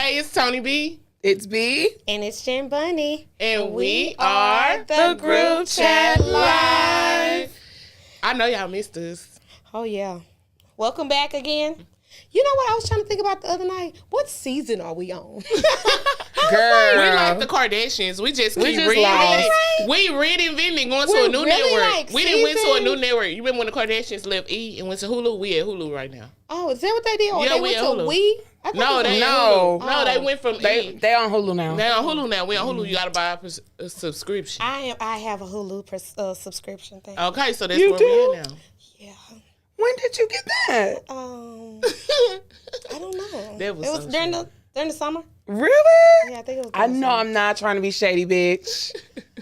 Hey, it's Tony B. It's B. And it's Jen Bunny. And we are the Groupchat Live. I know y'all missed us. Oh, yeah. Welcome back again. You know what I was trying to think about the other night? What season are we on? Girl. We like the Kardashians. We just keep just reinventing. lost. We reinventing going to We're a new really network. like We didn't went to a season- new network. You remember when the Kardashians left E and went to Hulu? We at Hulu right now. Oh, is that what they did? Or Yeah, they we went at to Hulu. We? I thought No, it was they No. Hulu. No, they went from E. They on Hulu now. They on Hulu now. We on Hulu. You got to buy a subscription. I have a Hulu subscription thing. Okay, so that's You where do? we at now. Yeah. When did you get that? I don't know. That was it was so during the summer. Really? Yeah, I think it was. I during the know summer. I'm not trying to be shady, bitch.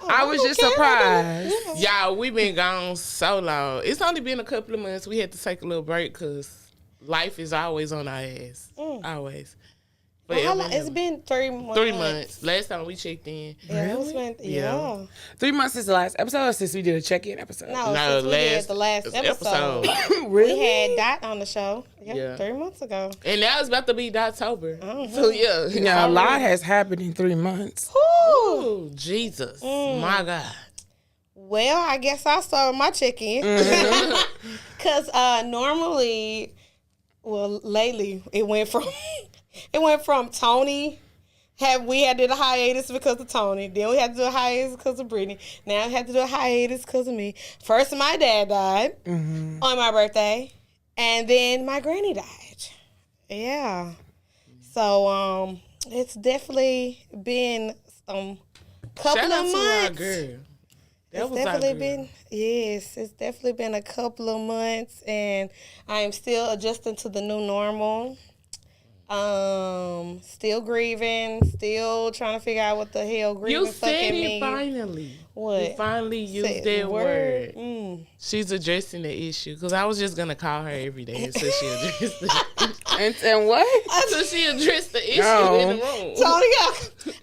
I was don't just care. surprised. Yeah. Y'all, we been gone so long. It's only been a couple of months. We had to take a little break because life is always on our ass. Always. Well, how Forever long? and It's ever. been 3 months. 3 months. Last time we checked in. Yeah, it's been, yeah. 3 months since the last episode or since we did a check-in episode? No, No, since we did the last episode. Really? We had Dot on the show. Yeah. 3 months ago. And now it's about to be October. Mm-hmm. So, yeah. Yeah, a lot has happened in 3 months. Oh, Jesus. Mm. My God. Well, I guess I'll start with my check-in. Mm-hmm. Because normally, well, lately, it went from Tony. We had to do a hiatus because of Tony. Then we had to do a hiatus because of Brittany. Now we had to do a hiatus because of me. First, my dad died on my birthday. And then my granny died. Yeah. So, it's definitely been some couple Shout out of to our months. girl. That It's was our definitely girl. been, yes, it's definitely been a couple of months, and I am still adjusting to the new normal. Still grieving, still trying to figure out what the hell grieving You fucking said it means. finally. What? You finally used Said that word. Mm. She's addressing the issue because I was just going to call her every day until she addressed it. And what? Until she addressed the issue No. in the room. Tony,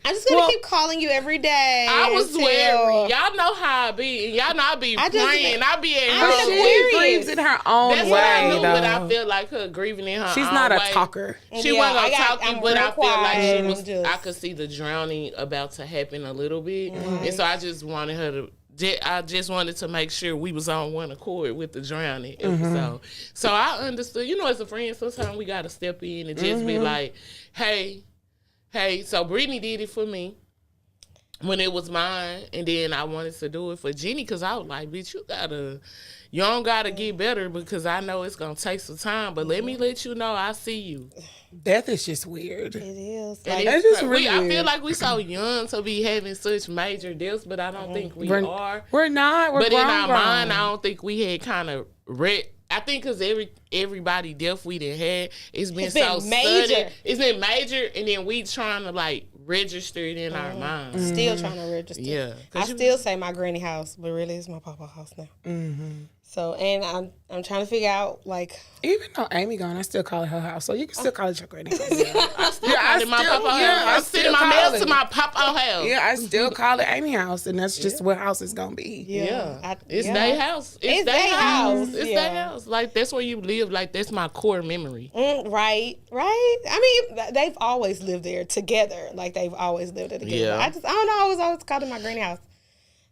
I'm just gonna keep calling you every day. I was until- wary. Y'all know how I be. And y'all know I be I just- praying. I be at I'm home. just She Aquarius. grieves in her own That's what I way, knew, but I though. feel like her grieving in her She's own not a way. talker. She Yeah, wasn't I'm talking, but real I feel like she quiet. was. Just- I could see the drowning about to happen a little bit, and so I just wanted her to. I just wanted to make sure we was on one accord with the drowning episode. So I understood. You know, as a friend, sometimes we gotta step in and just be like, "Hey." So Brittany did it for me when it was mine, and then I wanted to do it for Jenny because I was like, "Bitch, you don't gotta get better because I know it's gonna take some time. But let me let you know I see you." Death is just weird. It is. And Like, That's just I feel weird. like we so young to be having such major deaths, but I don't think we are. We're not. We're But grown, in our grown. mind, I don't think we had kind of I think because everybody death we done had, it's been so major. sudden. It's been major, and then we trying to like register it in our minds. still trying to register. Yeah, I still say my granny house, but really it's my papa house now. So, and I'm trying to figure out, like... Even though Amy gone, I still call it her house. So you can still call it your granny house. I still Yeah, call it my papa house. I I'm still sending my call mail it. to my papa house. Yeah, I still call it Amy house, and that's just what house it's gonna be. Yeah, it's yeah. their house. It's their they house. It's Yeah. their house. Like that's where you live. Like that's my core memory. Right. I mean, they've always lived there together. Like, they've always lived there together. Yeah. I don't know, I was always called it my granny house.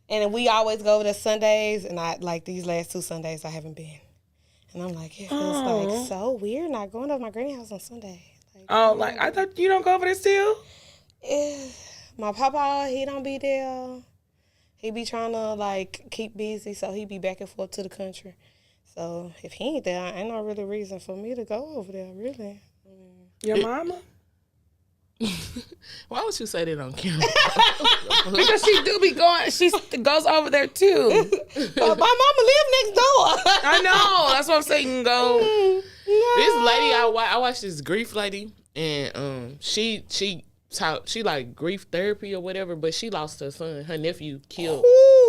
And we always go over there Sundays, and like, these last 2 Sundays, I haven't been. And I'm like, it feels like so weird not going to my granny house on Sunday. Like, Like I thought you don't go over there still. my papa, he don't be there. He be trying to, like, keep busy, so he be back and forth to the country. So if he ain't there, ain't no really reason for me to go over there, really. Your mama? Why would you say that on camera? Because she do be going. She goes over there too. My mama live next door. I know. That's what I'm saying. You can go. This lady, I watched this grief lady, and she like grief therapy or whatever, but she lost her son. Her nephew killed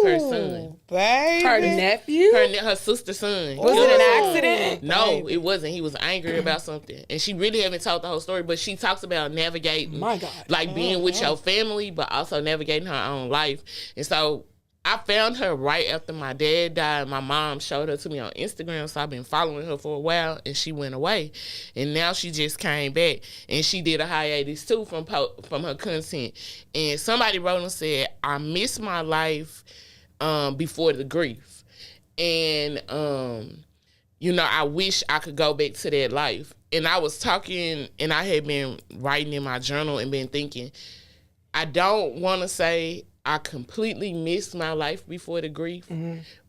her son. Baby. Her nephew. Her sister's son. Was killed it her an son. accident? No, it wasn't. He was angry about something, and she really haven't told the whole story. But she talks about navigating, My God. like being with your family, but also navigating her own life. And so I found her right after my dad died. My mom showed her to me on Instagram, so I've been following her for a while, and she went away. And now she just came back, and she did a hiatus, too, from her content. And somebody wrote and said, I miss my life before the grief. And, I wish I could go back to that life. And I was talking, and I had been writing in my journal and been thinking, I don't want to say I completely missed my life before the grief,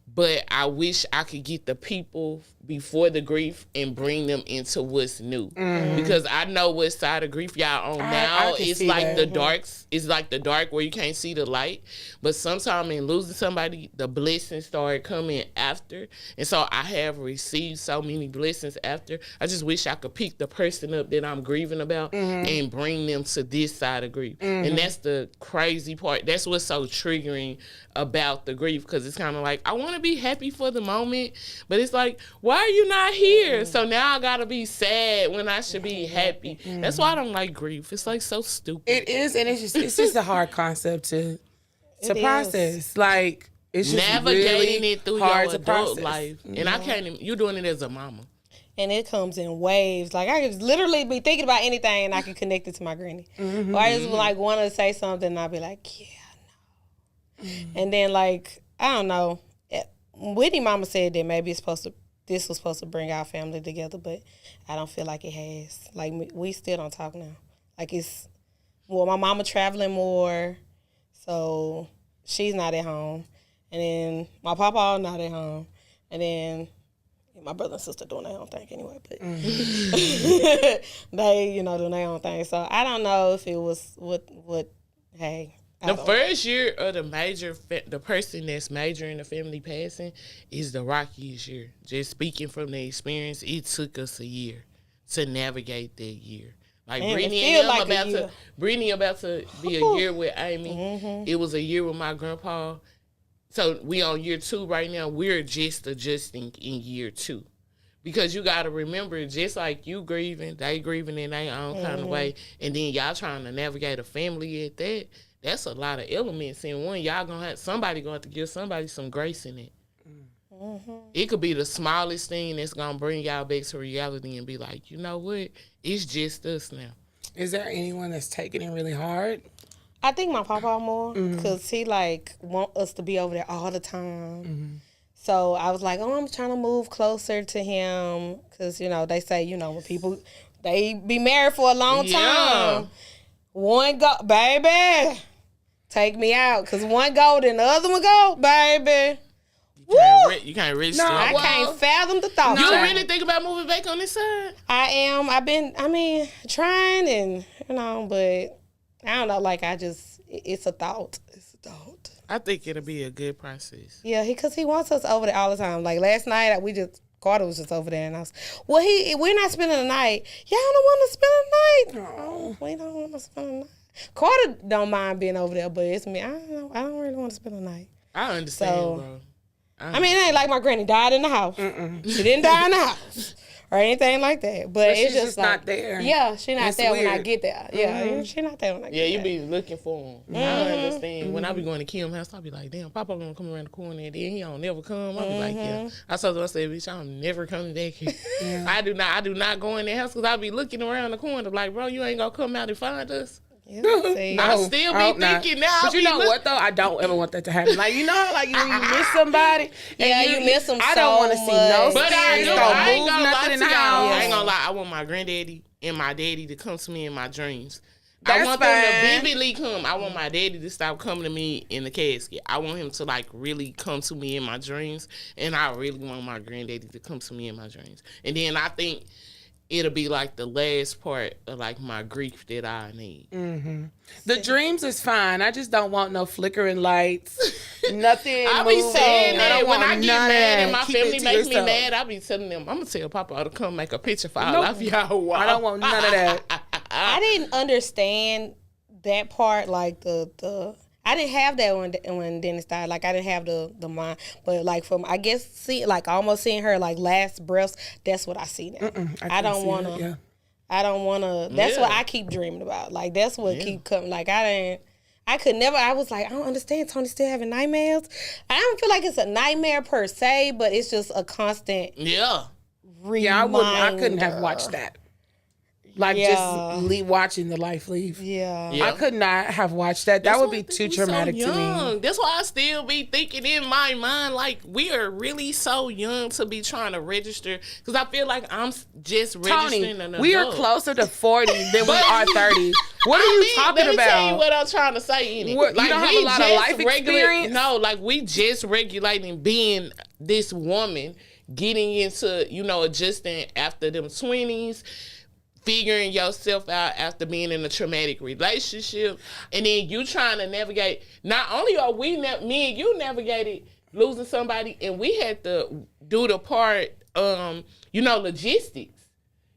but I wish I could get the people before the grief and bring them into what's new. Because I know what side of grief y'all on now. It's like the darks. It's like the dark where you can't see the light. But sometimes in losing somebody, the blessings start coming after. And so I have received so many blessings after. I just wish I could pick the person up that I'm grieving about and bring them to this side of grief. And that's the crazy part. That's what's so triggering about the grief, because it's kind of like, I want to be happy for the moment, but it's like, why are you not here? So now I gotta be sad when I should be happy. That's why I don't like grief. It's like so stupid. It is, and it's just a hard concept to process. Like, it's just navigating really it through hard your to adult process. life. And I can't even, you're doing it as a mama. And it comes in waves. Like, I could literally be thinking about anything and I can connect it to my granny. Or I just like want to say something and I'll be like, yeah, no. And then, like, I don't know. Whitney mama said that maybe this was supposed to bring our family together, but I don't feel like it has. Like, we still don't talk now. Like, my mama traveling more, so she's not at home. And then my papa not at home. And then my brother and sister doing their own thing anyway, but they, doing their own thing. So I don't know if it was hey. The first year of the person that's major in the family passing is the rockiest year. Just speaking from the experience, it took us a year to navigate that year. Like, Brittany about to be a year with Amy. It was a year with my grandpa. So we on year 2 right now. We're just adjusting in year 2. Because you got to remember, just like you grieving, they grieving in their own kind of way. And then y'all trying to navigate a family at that. That's a lot of elements in one. Y'all somebody gonna have to give somebody some grace in it. It could be the smallest thing that's gonna bring y'all back to reality and be like, you know what? It's just us now. Is there anyone that's taking it really hard? I think my papa more, because he want us to be over there all the time. So I was like, I'm trying to move closer to him, because they say when people they be married for a long time. One go, baby, take me out. Because one go, then the other one go, baby. You can't reach I can't fathom the thought. You really think about moving back on this side? I am. I've been, trying and, but I don't know. Like, it's a thought. It's a thought. I think it'll be a good process. Yeah, because he wants us over there all the time. Like, last night, Carter was just over there, and I was, we're not spending the night. Y'all don't want to spend the night? No, we don't want to spend the night. Carter don't mind being over there, but it's me. I don't know. I don't really want to spend the night. I understand, bro. It ain't like my granny died in the house. She didn't die in the house or anything like that. But it's just like, not there. Yeah, she not there weird. when I get there. Yeah, she not there when I get there. Yeah, you be looking for him. I understand. When I be going to Kim's house, I be like, damn, Papa gonna come around the corner and then he don't never come. I be like, yeah. I told her, I said, bitch, I'm never coming back here. I do not go in that house, because I be looking around the corner like, bro, you ain't gonna come out and find us. Yeah, I still be thinking now. But you know what though? I don't ever want that to happen. Like, like when you miss somebody. Yeah, you miss them. I don't want to see no but spirits. I ain't gonna lie in to the y'all. house. I ain't gonna lie. I want my granddaddy and my daddy to come to me in my dreams. That's I want fine. them to vividly come. I want my daddy to stop coming to me in the casket. I want him to really come to me in my dreams, and I really want my granddaddy to come to me in my dreams. And then I think it'll be the last part of my grief that I need. The dreams is fine. I just don't want no flickering lights. Nothing. I be saying that when I get none mad and of my that. Keep family it to makes me yourself. mad, I be telling them, I'm gonna tell Papa to come make a picture for all of y'all. I don't want none of that. I didn't understand that part, I didn't have that when Dennis died. Like, I didn't have the mind, but I guess almost seeing her last breaths. That's what I see now. I don't want to. Yeah. I don't want to. That's what I keep dreaming about. That's what keep coming. I I could never. I was like, I don't understand. Tony still having nightmares. I don't feel like it's a nightmare per se, but it's just a constant. Yeah. Reminder. I couldn't have watched that. Like just watching the life leave. Yeah. I could not have watched that. That would be too traumatic to me. That's why I still be thinking in my mind, like, we are really so young to be trying to register. Because I feel like I'm just registering an adult. We are closer to 40 than we are 30. What are you talking let me about? Tell you what I'm trying to say in it. What, you don't have a lot of life experience? No, like, we just regulating being this woman, getting into, adjusting after them 20s. Figuring yourself out after being in a traumatic relationship, and then you trying to navigate. Not only are me and you navigated losing somebody, and we had to do the part, logistics,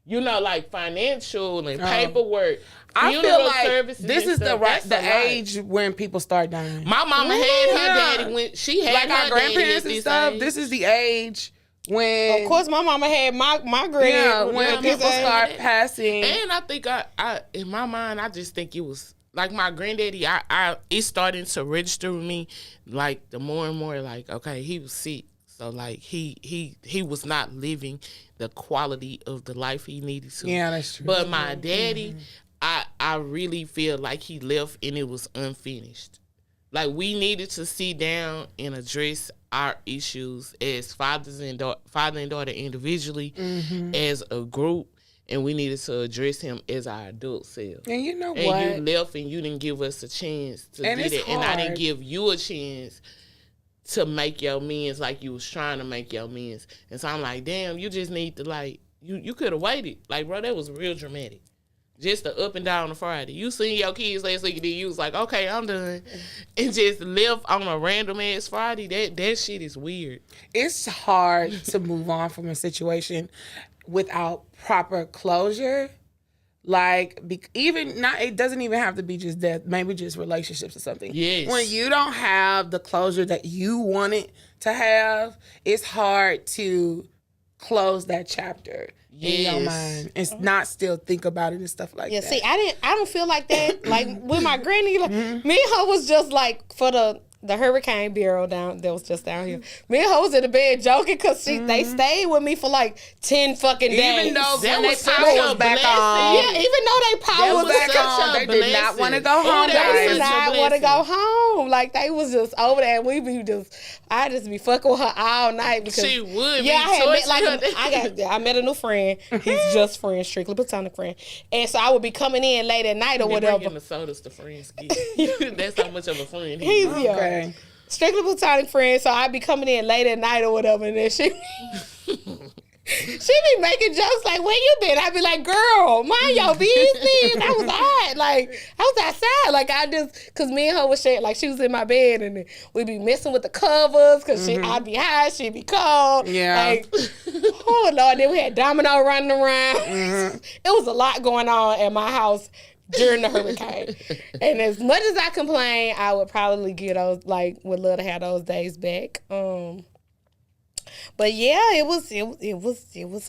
like financial and paperwork. I feel like this is the age when people start dying. My mama had her daddy when she had like her our grandparents and stuff. This is the age. When, of course, my mama had my granny. Yeah, when people start passing. And I think I in my mind, I just think it was like my granddaddy. It's starting to register with me, like the more and more, like, okay, he was sick, so like he was not living the quality of the life he needed to. Yeah, that's true. But my daddy, I really feel like he left and it was unfinished. Like, we needed to sit down and address our issues as father and daughter individually, as a group, and we needed to address him as our adult self. And you know what? And you left and you didn't give us a chance to do that. And I didn't give you a chance to make your amends like you was trying to make your amends. And so I'm like, damn, you just need to, like, you could have waited. Like, bro, that was real dramatic. Just the up and down on Friday. You seen your kids last week and then you was like, okay, I'm done. And just live on a random ass Friday. That shit is weird. It's hard to move on from a situation without proper closure. Like, it doesn't even have to be just death. Maybe just relationships or something. Yes. When you don't have the closure that you wanted to have, it's hard to close that chapter. In your mind, and not still think about it and stuff like that. Yeah, see, I don't feel like that. Like with my granny, like, me and her was just like for the hurricane bureau that was just down here. Me and her was in the bed joking because they stayed with me for like 10 fucking days. Even though that when was their power was back on. Yeah, even though they power was back on, they did not want to go home. They did not want to go home. Like, they was just over there, and I just be fucking with her all night because she would. Yeah, I met a new friend. He's just friend, strictly platonic friend, and so I would be coming in late at night or whatever. Bringing the sodas to friends get. That's how much of a friend he is. Okay. Strictly platonic friend, so I'd be coming in late at night or whatever, and then she be making jokes like, where you been? I'd be like, girl, mind your business. I was hot. Like, I was outside. Like, because me and her was sharing, like, she was in my bed, and we'd be messing with the covers, because I'd be high, she'd be cold. Yeah. Like, oh, Lord, then we had Domino running around. It was a lot going on at my house during the hurricane. And as much as I complain, I would probably get those, like, would love to have those days back. But yeah, it was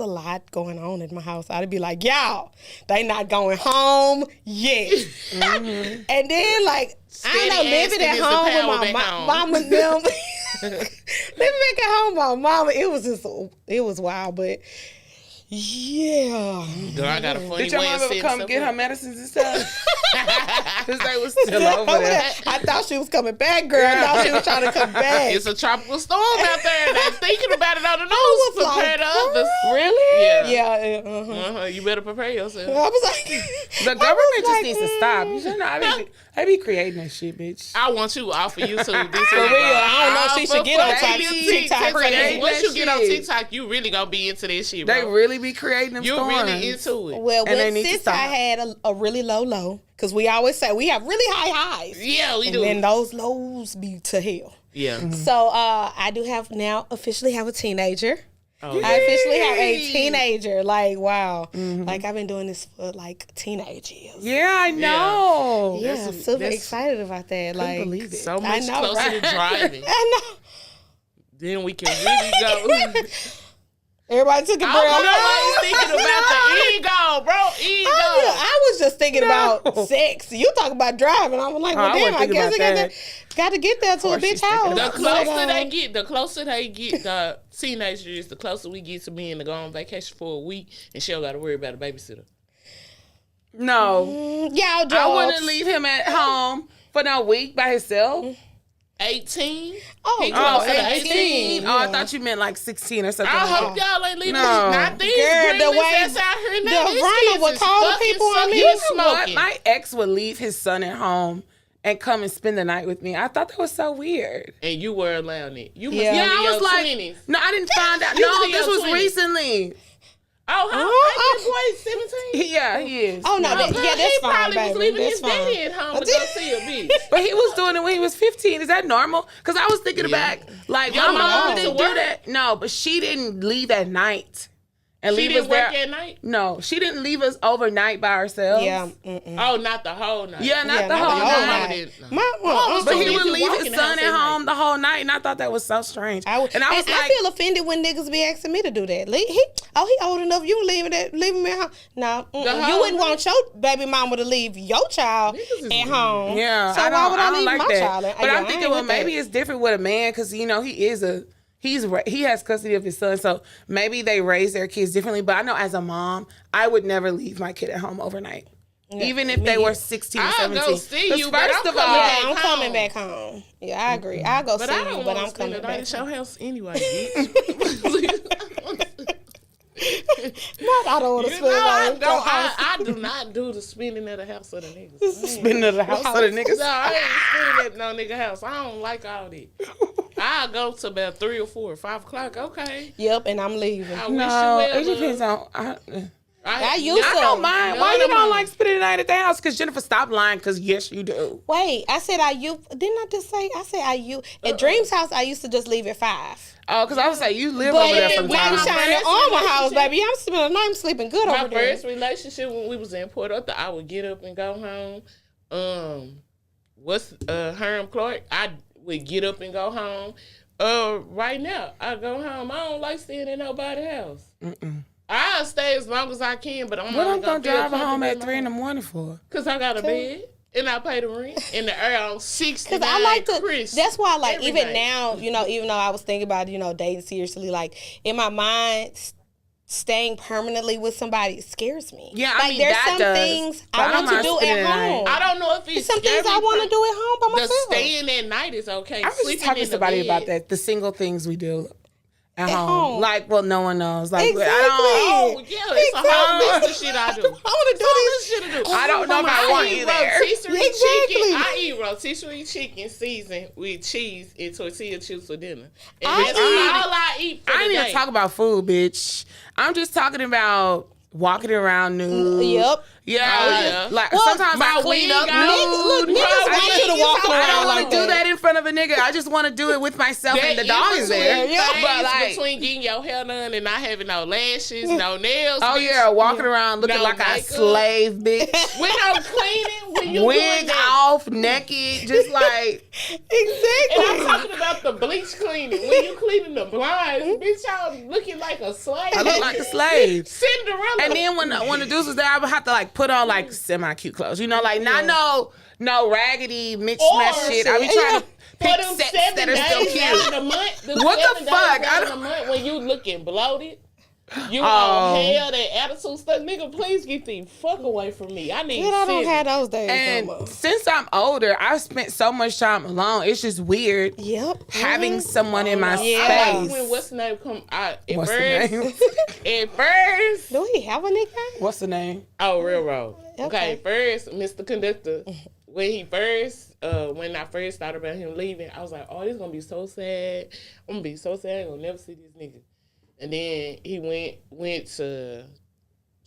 a lot going on in my house. I'd be like, y'all, they not going home yet. And then, like, I don't know, living at home with my mama and them. Living back at home with my mama, it was wild, but yeah. I got a funny Did your mom ever come get her medicines and stuff? Because they was still over there. I thought she was coming back, girl. I thought she was trying to come back. It's a tropical storm out there, and they're thinking about it on the news compared to others. Really? Yeah. You better prepare yourself. I was like, the government just needs to stop. You should know. They be creating that shit, bitch. I want you off of YouTube. For real. I don't know if she should get on TikTok. Once you get on TikTok, you really gonna be into this shit, bro. They really be creating them storms. You're really into it. Well, since I had a really low, because we always say we have really high highs. Yeah, we do. And then those lows be to hell. Yeah. Mm-hmm. So I do officially have a teenager. Oh. I officially have a teenager. Like, wow. Mm-hmm. Like, I've been doing this for, like, teenage years. Yeah, I know. Yeah, I'm super excited about that. Like, believe it. So much closer to driving. I know. Then we can really go. Everybody took a break. I was thinking about the ego, bro. Ego. I was just thinking about sex. You talk about driving. I was like, well, damn, I guess I got to get there to a bitch house. The closer they get, the teenage years, the closer we get to being to go on vacation for a week, and she don't got to worry about a babysitter. No. Y'all jokes. I wouldn't leave him at home for no week by himself. 18? Oh, 18. Oh, I thought you meant like 16 or something. I hope y'all ain't leaving not these girl, the way that's out here now. The Ronald would call the people on me. You know what? My ex would leave his son at home and come and spend the night with me. I thought that was so weird. And you were allowing it. You must I was like, 20s. no, I didn't find out. No, this was 20s. recently. Oh, ain't this boy 17? Yeah, he is. Oh, no, that's he fine, probably baby. was leaving That's his fine. daddy at home to go see a bitch. But he was doing it when he was 15. Is that normal? Because I was thinking back, like, Your my mom mom went to didn't do work? that. No, but she didn't leave at night. And She leave didn't us there. work at night? No, she didn't leave us overnight by ourselves. Yeah. Oh, not the whole night. Yeah, not the whole night. But he would leave his son at home the whole night, and I thought that was so strange. I was like, I feel offended when niggas be asking me to do that. He old enough. You leave him at home. No, you wouldn't want your baby mama to leave your child at home. Yeah, so why would I leave like my that. child? But I'm thinking, well, maybe it's different with a man because he has custody of his son, so maybe they raise their kids differently. But I know as a mom, I would never leave my kid at home overnight. Yeah, even if they were 16 or 17. I'll go see you, but I'm coming back home. Yeah, I agree. I'll go see you, but I'm coming back. At your house anyway, bitch. I don't want to spend I do not do the spending at the house of the niggas. Spending at the house of the niggas? No, I ain't spending at no nigga house. I don't like all that. I'll go to about 3 or 4 or 5 o'clock. Okay. Yep, and I'm leaving. It depends on. I used to. I don't mind. Why you don't like spending the night at the house? Because Jennifer, stop lying. Because yes, you do. Wait, I said didn't I just say? I said at Dream's house. I used to just leave at 5. Oh, because I was like, you live over there sometimes. I'm shining on my house, baby. I'm spending the night. I'm sleeping good over there. My first relationship when we was in Port Arthur, I would get up and go home. Herm Clark? I would get up and go home. Right now, I go home. I don't like staying in nobody's house. I'll stay as long as I can, but I'm not going to drive home at 3 in the morning for? Because I got a bed. And I pay the rent in the air on 69. Because I like to. Chris, that's why, like, even now, even though I was thinking about, dating seriously, like in my mind, staying permanently with somebody scares me. Yeah, like there's some things I want to do at home. I don't know if it's some things I want to do at home by myself. The staying at night is okay. I was just talking to somebody about that. The single things we do. At home. Like, well, no one knows. Like, exactly. It's a whole list of shit I do. I want to do this shit. I don't know if I want you there. Chicken. I eat rotisserie chicken seasoned with cheese and tortilla chips for dinner. And that's all I eat for I ain't even talk about food, bitch. I'm just talking about walking around nude. Yep. Yeah. Like sometimes I clean up nude. I don't want to do that in front of a nigga. I just want to do it with myself and the dog is there. But like between getting your hair done and not having no lashes, no nails. Oh yeah, walking around looking like a slave bitch. When I'm cleaning, when you wig off, naked, just like exactly. And I'm talking about the bleach cleaning. When you cleaning the blinds, bitch, y'all looking like a slave. I look like a slave. Cinderella. And then when the dudes was there, I would have to like put on like semi cute clothes, like not no raggedy mixed match shit. I be trying to pick sets that are still cute. What the fuck? I don't. When you looking bloated, you on hell, that attitude stuff, nigga. Please get the fuck away from me. I need. I don't have those days and no more. Since I'm older, I've spent so much time alone. It's just weird. Yep. Having someone in my space. When what's the name come out? At first, do he have a nickname? What's the name? Oh, Railroad. Okay, first, Mr. Conductor. When I first thought about him leaving, I was like, oh, this is gonna be so sad. I'm gonna be so sad. I'm gonna never see this nigga. And then he went to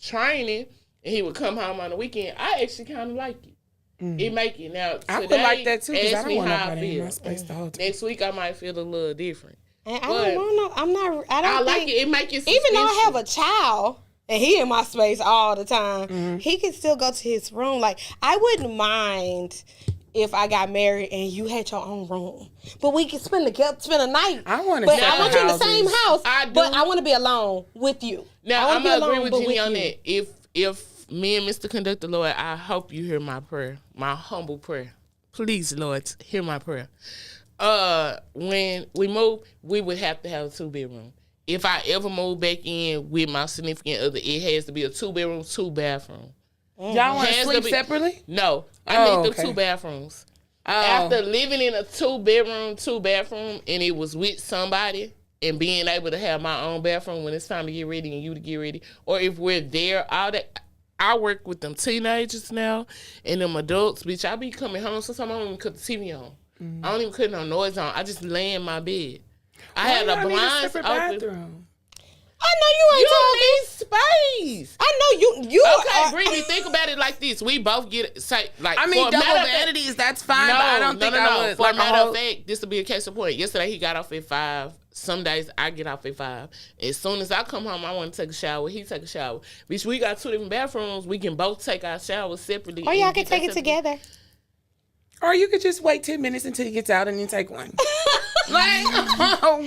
training, and he would come home on the weekend. I actually kind of like it. It make it now. I would like that too because I don't want nobody in my space the whole time. Next week I might feel a little different. And I don't want no. I like it. It make it even though I have a child. And he in my space all the time. He can still go to his room. Like, I wouldn't mind if I got married and you had your own room, but we can spend a night. I want to. But I want you in the same house. I do. But I want to be alone with you. Now I'm gonna agree with Jenny on that. If me and Mr. Conductor Lord, I hope you hear my prayer, my humble prayer. Please, Lord, hear my prayer. When we move, we would have to have a 2-bedroom. If I ever move back in with my significant other, it has to be a 2-bedroom, 2-bathroom. Y'all want to sleep separately? No, I need the 2 bathrooms. Oh. After living in a 2-bedroom, 2-bathroom, and it was with somebody, and being able to have my own bathroom when it's time to get ready and you to get ready, or if we're there, all that. I work with them teenagers now and them adults. Bitch, I be coming home. Sometimes I don't even cut the TV on. I don't even cut no noise on. I just lay in my bed. I had a blinds open. Bathroom? I know you ain't talking. Need space. I know you. Okay, Brittany, think about it like this. We both get I mean, double vanities. That's fine, but I don't think I would. For a matter of fact, this will be a case of point. Yesterday he got off at 5. Some days I get off at 5. As soon as I come home, I want to take a shower. He take a shower. Bitch, we got 2 different bathrooms. We can both take our showers separately. Or y'all can take it together. Or you could just wait 10 minutes until he gets out and then take one. Like,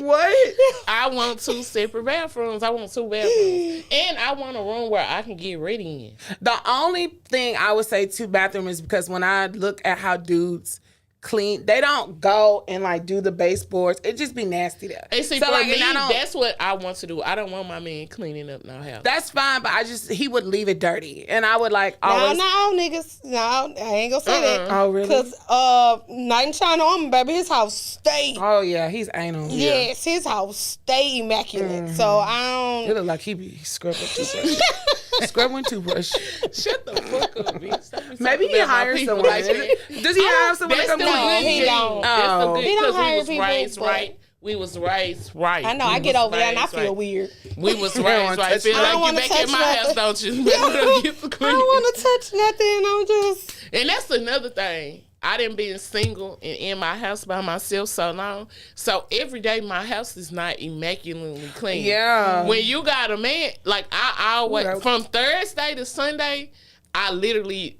what? I want 2 separate bathrooms. I want 2 bathrooms. And I want a room where I can get ready in. The only thing I would say 2 bathrooms is because when I look at how dudes clean, they don't go and like do the baseboards. It just be nasty there. And see, so for like, me, that's what I want to do. I don't want my man cleaning up no house. That's fine, but he would leave it dirty, and I would like always. No, niggas. No, I ain't gonna say that. Oh, really? Because night and shine on, baby, his house stay. Oh yeah, he's anal. Yes, his house stay immaculate. So I don't. It look like he be scrubbing toothbrush. Scrubbing toothbrush. Shut the fuck up, bitch. Maybe he hires someone. Does he hire someone to come No, he don't. Oh. He don't hire people. We was raised right. I know. I get over there and I feel weird. We was raised right. Feel like you back at my house, don't you? I don't want to touch nothing. I'm just. And that's another thing. I done been single and in my house by myself so long. So every day my house is not immaculately clean. Yeah. When you got a man, like I always, from Thursday to Sunday, I literally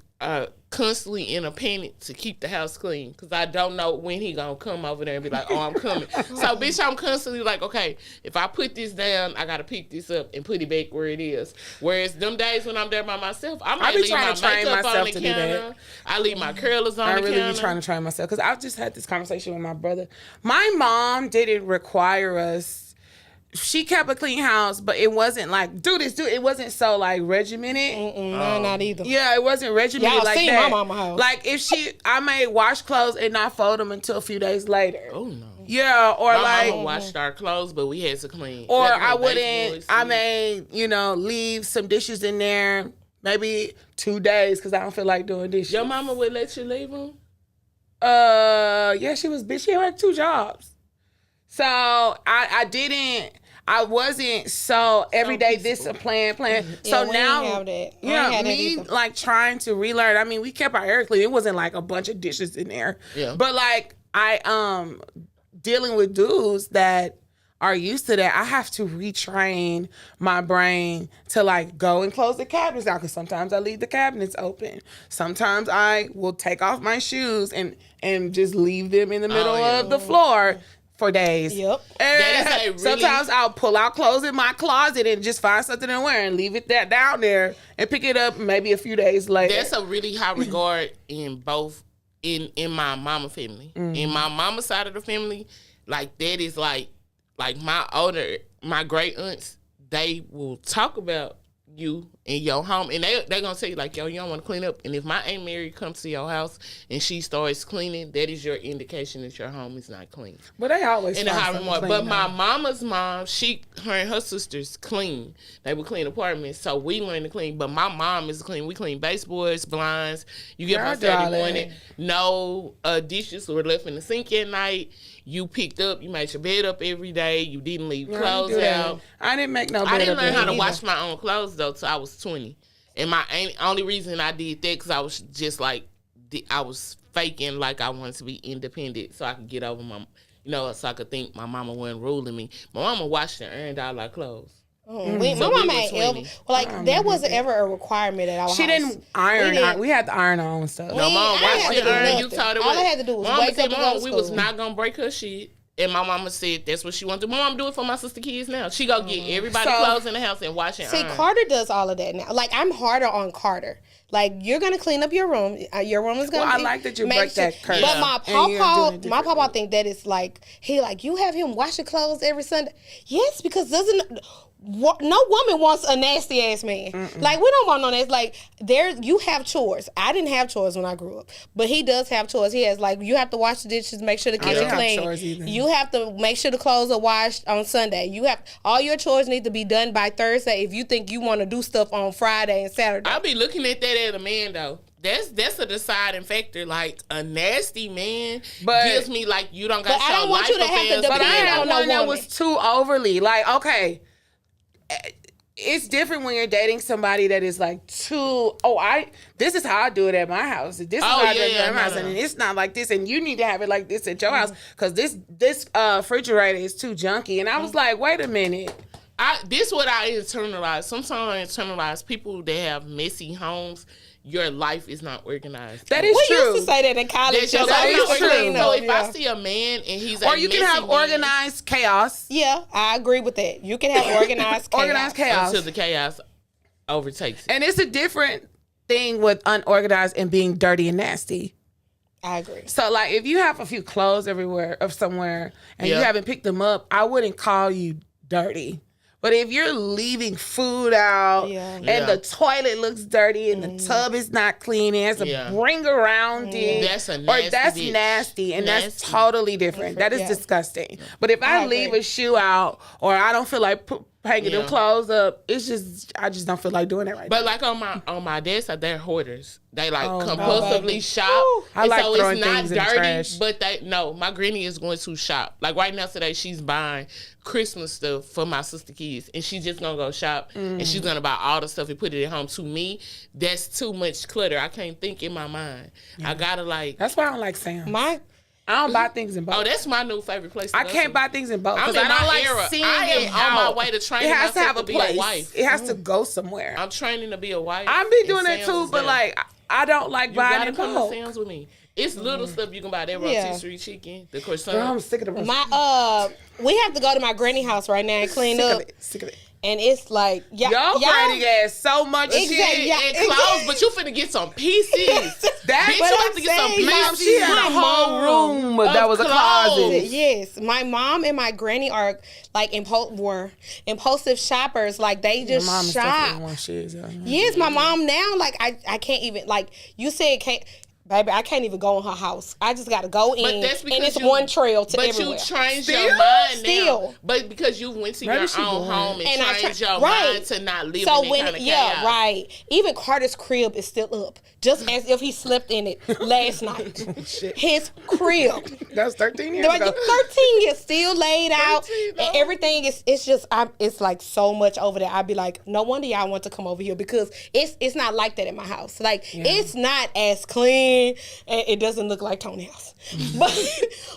constantly in a panic to keep the house clean because I don't know when he gonna come over there and be like, oh, I'm coming. So, bitch, I'm constantly like, okay, if I put this down, I gotta pick this up and put it back where it is. Whereas them days when I'm there by myself, I might leave my makeup on the counter. I leave my curlers on the counter. I really be trying to train myself because I've just had this conversation with my brother. My mom didn't require us. She kept a clean house, but it wasn't like, do this. It wasn't so like regimented. No, not either. Yeah, it wasn't regimented Y'all like seen that. my mama house. Like if I may wash clothes and not fold them until a few days later. Oh no. Yeah, or my mama washed our clothes, but we had to clean. Or I wouldn't. I may, leave some dishes in there, maybe 2 days because I don't feel like doing dishes. Your mama would let you leave them? Yeah, she was. Bitch, she had 2 jobs, so I wasn't so everyday this a plan. So now, me like trying to relearn. I mean, we kept our air clean. It wasn't like a bunch of dishes in there. Yeah. But like I dealing with dudes that are used to that, I have to retrain my brain to like go and close the cabinets out because sometimes I leave the cabinets open. Sometimes I will take off my shoes and just leave them in the middle of the floor for days. Yep. And sometimes I'll pull out clothes in my closet and just find something to wear and leave it down there and pick it up maybe a few days later. That's a really high regard in my mama family. Mm-hmm. In my mama side of the family, like that is like my great aunts, they will talk about you and your home, and they're gonna say like, yo, you don't want to clean up. And if my Aunt Mary comes to your house and she starts cleaning, that is your indication that your home is not clean. But they always in the high remark. But my mama's mom, her and her sisters clean. They would clean apartments, so we learned to clean. But my mom is clean. We clean baseboards, blinds. You get my Saturday morning. No dishes were left in the sink at night. You picked up. You made your bed up every day. You didn't leave clothes out. I didn't make no bed. I didn't learn how to wash my own clothes though till I was 20. And my only reason I did that because I was just like I was faking like I wanted to be independent so I could get over my, so I could think my mama wasn't ruling me. My mama washed and earned all our clothes. My So mama we ain't were ever 20. like that wasn't ever a requirement at our house. She didn't iron. We had to iron our own stuff. No, Mom, I why had she to do iron? You nothing. told her All I had to do was Mama wake said, up and go Mom, to we was school. not gonna break her shit. And my mama said that's what she wanted to do. My mom do it for my sister kids now. She go get everybody clothes in the house and wash and See, iron. Carter does all of that now. Like, I'm harder on Carter. Like, you're gonna clean up your room. Your room is gonna. Well, I be, like that you make break sure- that curse. But my And you're doing papa, it my papa differently. think that it's like you have him wash your clothes every Sunday. Yes, because no woman wants a nasty ass man. Like, we don't want no nasty. Like, you have chores. I didn't have chores when I grew up, but he does have chores. He has like you have to wash the dishes, make sure the kitchen didn't have clean. chores either. You have to make sure the clothes are washed on Sunday. You have all your chores need to be done by Thursday. If you think you want to do stuff on Friday and Saturday, I be looking at that as a man though. That's a deciding factor. Like a nasty man gives me like you don't got. But I don't want you to have to But I depend had on no one that woman. was too overly. Like, okay, it's different when you're dating somebody that is like too. This is how I do it at my house. This is how I do it at my house, and it's not like this. And you need to have it like this at your house because this refrigerator is too junky. And I was like, wait a minute. This what I internalize. Sometimes I internalize people that have messy homes. Your life is not organized. That is We true. used to say that in college. That's your That life is not true. organized. So if Yeah. I see a man and he's Or you can have messy man, organized chaos. Yeah, I agree with that. You can have organized chaos. Organized chaos. until the chaos overtakes it. And it's a different thing with unorganized and being dirty and nasty. I agree. So, like, if you have a few clothes everywhere or somewhere and you Yeah. haven't picked them up, I wouldn't call you dirty. But if you're leaving food out and the toilet looks dirty and the tub is not clean, and has a bring around it, That's a nasty or that's bitch. nasty, and that's Nasty. totally different. That is disgusting. But if I leave a shoe out or I don't feel like hanging them clothes up, I just don't feel like doing it right But now. like on my dad's side, they're hoarders. They like Oh, compulsively baby. shop. I And like so throwing it's not things in the dirty, trash. but my granny is going to shop. Like right now today, she's buying Christmas stuff for my sister kids, and she's just gonna go shop and she's gonna buy all the stuff and put it at home. To me, that's too much clutter. I can't think in my mind. I gotta like. That's why I don't like Sam. My I don't buy things in bulk. Oh, that's my new favorite place. To I go can't to. buy things in bulk I'm because in I don't my like era. seeing I am it on my out. way to training It has to myself have a to be place. a wife. It has to go somewhere. I'm training to be a wife. I've been and doing that Sam's too, is but there. like I don't like You buying gotta in come to bulk. Sam's with me. It's little stuff you can buy. That rotisserie chicken, the croissant. Girl, I'm sick of the we have to go to my granny house right now and clean sick up, of it. Sick of it. and it's like Your granny has so much Exactly, shit. yeah. and clothes, but you finna get some pieces. That Bitch, But you I'm have to get some saying, pieces. Mom, she had a whole room that was a closet. Yes, my mom and my granny are like impulsive shoppers. Like they just Mom is shop. definitely one she is. Yes, my mom now. Like I can't even like you said. Baby, I can't even go in her house. I just got to go in, But that's because and it's one trail to but everywhere. you changed Still? your mind Still. now. But because you went to Maybe your she own bored. home and I changed tra- your right. mind to not live So in when that kind of chaos. right, even Carter's crib is still up, just as if he slept in it last night. His crib, That's 13 years like ago. 13 is still laid out, 13, and everything is. It's just, it's like so much over there. I'd be like, no wonder y'all want to come over here because it's not like that in my house. Like it's not as clean, and it doesn't look like Tony's house.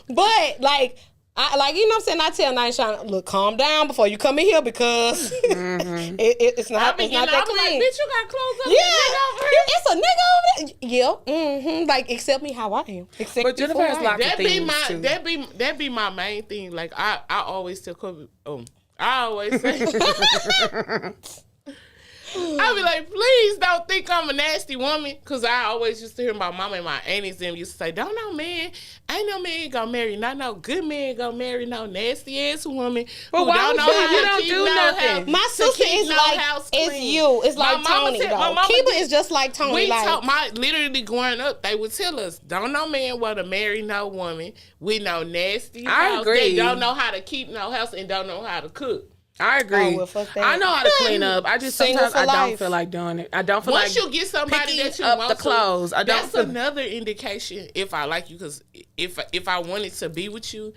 but like. I like, you know what I'm saying? I tell Nine, look, calm down before you come in here because it's I not, be it's not getting, I that be like, clean. bitch, you got clothes up. Yeah, it's a nigga over there. Yeah, like accept me how I am. Accept But me Jennifer for has who I am. lots of That be things my too. that be my main thing. Like I always tell Kobe, I always say I be like, please don't think I'm a nasty woman. Cause I always used to hear my mama and my aunties them used to say, don't no man, ain't no man gonna marry, not no good man gonna marry no nasty ass woman. But who why don't would know you? how You to don't keep do no nothing. house- My to sister keep is no like, house it's clean. you. It's My like mama Tony said- my though. mama Kiba did- is just like Tony. We like, talk, literally growing up, they would tell us, don't no man want to marry no woman with no nasty I house. agree. They don't know how to keep no house and don't know how to cook. I agree. Oh, well, fuck that. I know how to clean up. I just Single sometimes for I don't life. feel like doing it. I don't feel Once like you get somebody picking that you up want the clothes. to, I don't that's feel another indication if I like you. Because if I wanted to be with you,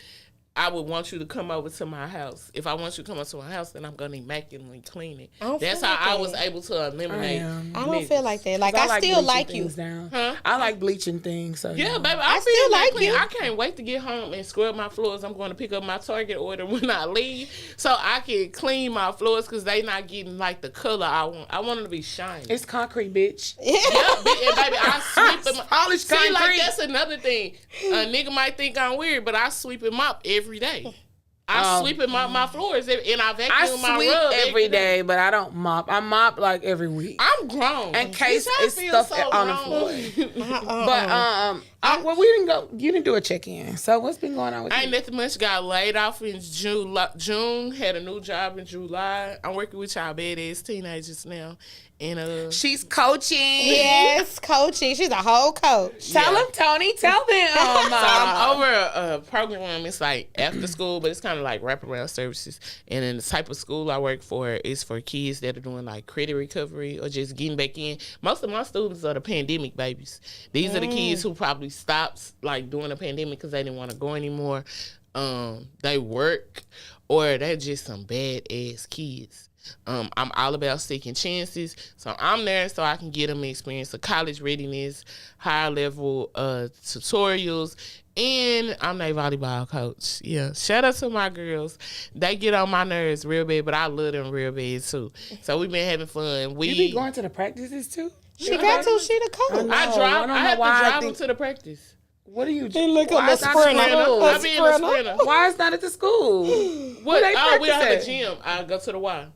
I would want you to come over to my house. If I want you to come over to my house, then I'm gonna immaculately clean it. That's how I was able to eliminate. I don't feel like that. Like I still like you. I like bleaching things. So yeah, baby, I still like clean. I can't wait to get home and scrub my floors. I'm going to pick up my Target order when I leave, so I can clean my floors because they not getting like the color I want. I want them to be shiny. It's concrete, bitch. Yeah, and baby, I sweep them. Polished concrete. Like that's another thing. A nigga might think I'm weird, but I sweep him up every day. I sweep and mop my floors and I vacuum my rug every day, but I don't mop. I mop like every week. I'm grown. In case it's stuff on the floor. But well, we didn't go. You didn't do a check-in. So what's been going on with you? Ain't nothing much. Got laid off in June. Had a new job in July. I'm working with y'all badass teenagers now. And she's coaching. Yes, coaching. She's a whole coach. Tell them, Tony. Tell them. So I'm over a program. It's like after school, but it's kind of like wraparound services. And then the type of school I work for is for kids that are doing like credit recovery or just getting back in. Most of my students are the pandemic babies. These are the kids who probably stopped like during the pandemic because they didn't want to go anymore. They work or they're just some bad ass kids. I'm all about second chances, so I'm there so I can get them experience of college readiness, higher level tutorials, and I'm their volleyball coach. Yeah, shout out to my girls. They get on my nerves real bad, but I love them real bad too. So we've been having fun. You be going to the practices too? She got to. She the coach. I have to drive them to the practice. What are you doing? Look at the sprinter. I be in the sprinter. Why is not at the school? What? Oh, we don't have a gym. I go to the Y.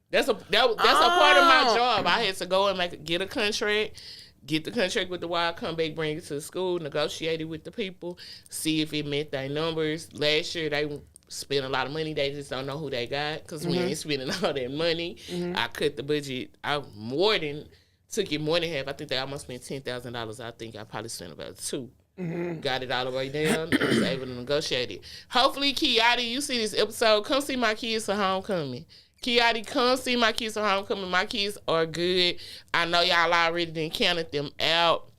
That's a part of my job. I had to go and get a contract, get the contract with the Y, come back, bring it to the school, negotiate it with the people, see if it met their numbers. Last year they spent a lot of money. They just don't know who they got because we ain't spending all that money. I cut the budget. Took it more than half. I think they almost spent $10,000. I think I probably spent about $2,000. Got it all the way down. I was able to negotiate it. Hopefully, Kiati, you see this episode. Come see my kids for homecoming. Kiati, come see my kids for homecoming. My kids are good. I know y'all already done counted them out.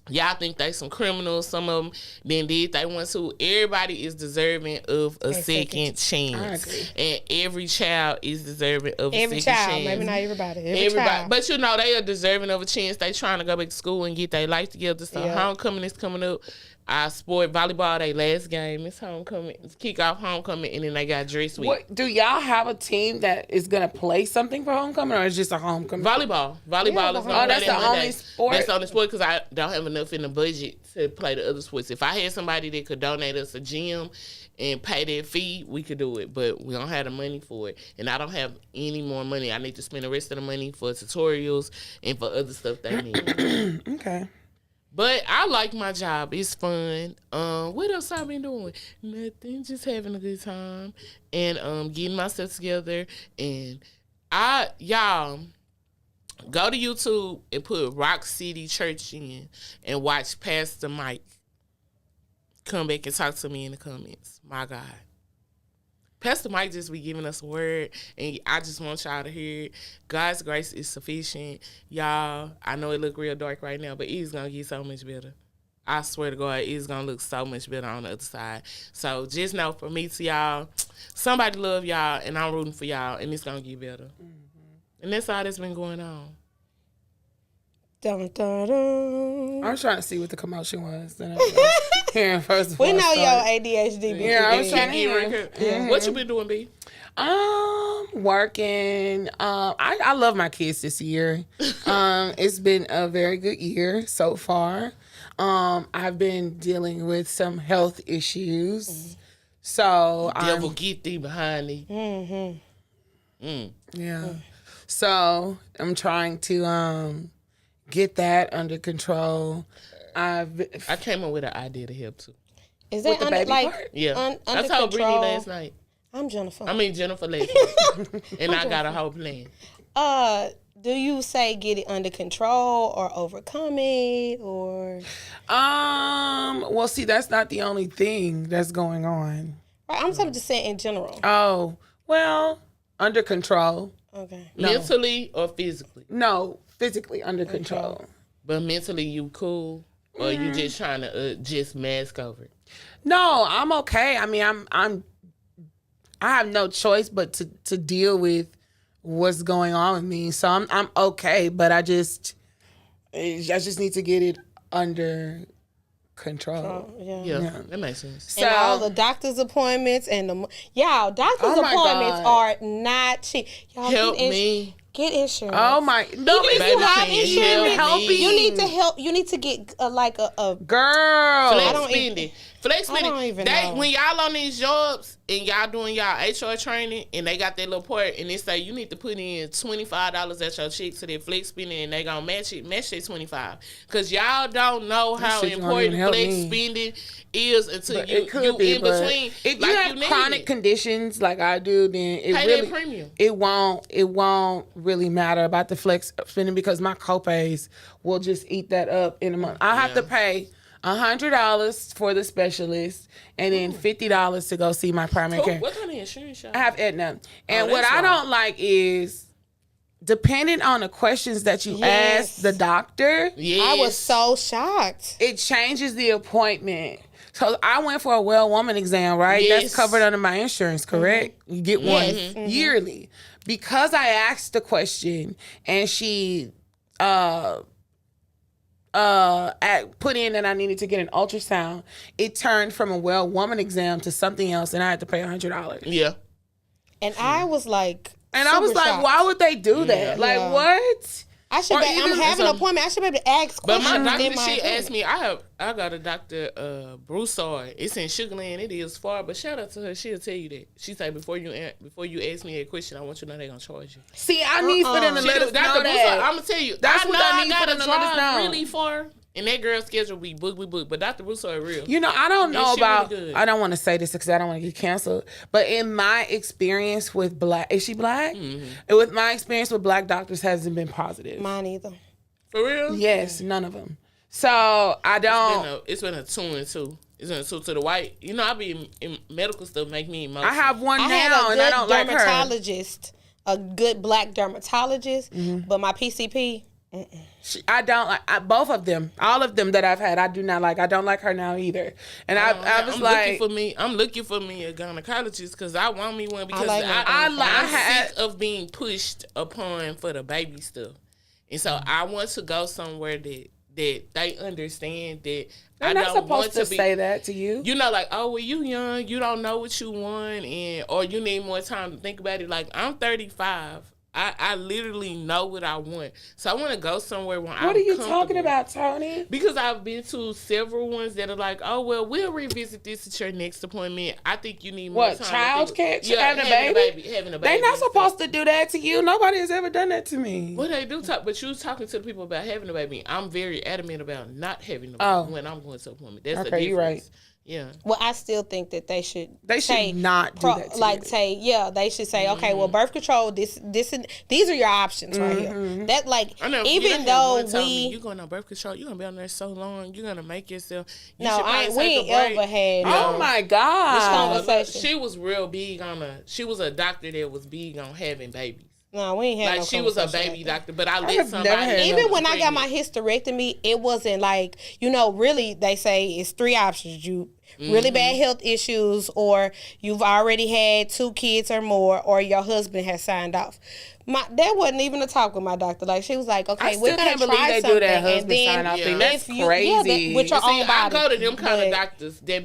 Y'all think they some criminals. Some of them then did they want to. Everybody is deserving of a second chance. And every child is deserving of a second chance. Every child, maybe not everybody. Everybody. But you know, they are deserving of a chance. They trying to go back to school and get their life together. So homecoming is coming up. I sport volleyball, they last game. It's homecoming. It's kick-off homecoming, and then they got dress week. Do y'all have a team that is going to play something for homecoming, or is it just a homecoming? Volleyball. Volleyball is going to play that's the only sport? That's the only sport because I don't have enough in the budget to play the other sports. If I had somebody that could donate us a gym and pay their fee, we could do it. But we don't have the money for it. And I don't have any more money. I need to spend the rest of the money for tutorials and for other stuff they need. Okay. But I like my job. It's fun. What else I've been doing? Nothing. Just having a good time and getting myself together. And y'all go to YouTube and put Rock City Church in and watch Pastor Mike come back and talk to me in the comments. My God. Pastor Mike just be giving us a word, and I just want y'all to hear it. God's grace is sufficient. Y'all, I know it look real dark right now, but it's going to get so much better. I swear to God, it's going to look so much better on the other side. So just know from me to y'all, somebody love y'all, and I'm rooting for y'all, and it's going to get better. And that's all that's been going on. Dun, dun, dun. I was trying to see what the commotion was. Then I hearing first. We know your ADHD. Yeah, I was trying to hear. What you been doing, B? Working. I love my kids this year. It's been a very good year so far. I've been dealing with some health issues. So devil get thee behind thee. Yeah. So I'm trying to get that under control. I came up with an idea to help too. Is that under, like part? Yeah, I told Brittany last night. I'm Jennifer. Jennifer last night, and I got a whole plan. Do you say get it under control or overcome it or? Well, see, that's not the only thing that's going on. Right, I'm just saying in general. Oh, well, under control. Okay. No. Mentally or physically? No, physically under control. But mentally, you cool? or you just trying to just mask over it? No, I'm okay. I mean, I have no choice but to deal with what's going on with me. So I'm okay, but I just need to get it under control. Yeah, that makes sense. So, and all the doctor's appointments and doctor's appointments are not cheap. Y'all help me. Get insurance. Oh my! No, Even if you have insurance, helping. you need to help. You need to get a girl. Flex spending. I don't even know. When y'all on these jobs and y'all doing y'all HR training and they got that little part and they say you need to put in $25 at your check to their flex spending and they gonna match that $25 because y'all don't know how important flex spending is until you in between. If you have chronic conditions like I do, then it won't really matter about the flex spending because my copays will just eat that up in a month. I have to pay $100 for the specialist and then $50 to go see my primary care. What kind of insurance y'all? I have Aetna. And what I don't like is depending on the questions that you ask the doctor. I was so shocked. It changes the appointment. So I went for a well woman exam, right? Yes. That's covered under my insurance, correct? You get one yearly. Because I asked the question and she put in that I needed to get an ultrasound, it turned from a well woman exam to something else and I had to pay $100. Yeah. And I was like, I was like, shocked. why would they do that? Like, what? I'm having an appointment. I should be able to ask questions. But my doctor, she asked me, I got a doctor, Broussard. It's in Sugar Land. It is far, but shout out to her. She'll tell you that. She say, before you ask me a question, I want you to know they're going to charge you. See, I need for them to let us know that. I'm going to tell you. That's what I need for them to let us know. Really far. And that girl's schedule be booked. But Dr. Broussard real. You know, I don't know about, really I don't want to say this because I don't want to get canceled. But in my experience with black, is she black? Mm-hmm. And with my experience with black doctors hasn't been positive. Mine either. For real? Yes, none of them. So I don't. It's been a 2 and 2. It's been a 2 to the white. You know, I be in medical stuff make me emotional. I have one now and I don't like her. Dermatologist, a good black dermatologist, but my PCP. I don't like both of them. All of them that I've had, I do not like. I don't like her now either. And I was like, I'm looking for me a gynecologist because I want me one because I'm sick of being pushed upon for the baby stuff. And so I want to go somewhere that they understand that I don't want to say that to you. You know, like, oh, well, you young, you don't know what you want, or you need more time to think about it. Like, I'm 35. I literally know what I want. So I want to go somewhere where I'm What are you talking about, Tony? Because I've been to several ones that are like, oh, well, we'll revisit this at your next appointment. I think you need more time. Child care? Yeah, having a baby. They're not supposed to do that to you. Nobody has ever done that to me. Well, they do talk, but you was talking to the people about having a baby. I'm very adamant about not having a baby when I'm going to an appointment. That's the difference. You're right. Yeah. Well, I still think that they should. They should not do that. They should say, okay, well, birth control. These are your options right here. That even though you going on birth control, you gonna be on there so long, you're gonna make yourself. We ain't ever had. Oh my God! She was real big on she was a doctor that was big on having babies. No, we ain't had no she was a baby doctor, but I let somebody. Even when I got my hysterectomy, it wasn't like, really, they say it's 3 options. You really bad health issues, or you've already had 2 kids or more, or your husband has signed off. That wasn't even a talk with my doctor. Like, she was like, okay, we're going to try something. Do that husband sign off thing. That's crazy. With your own body. I go to them kind of doctors that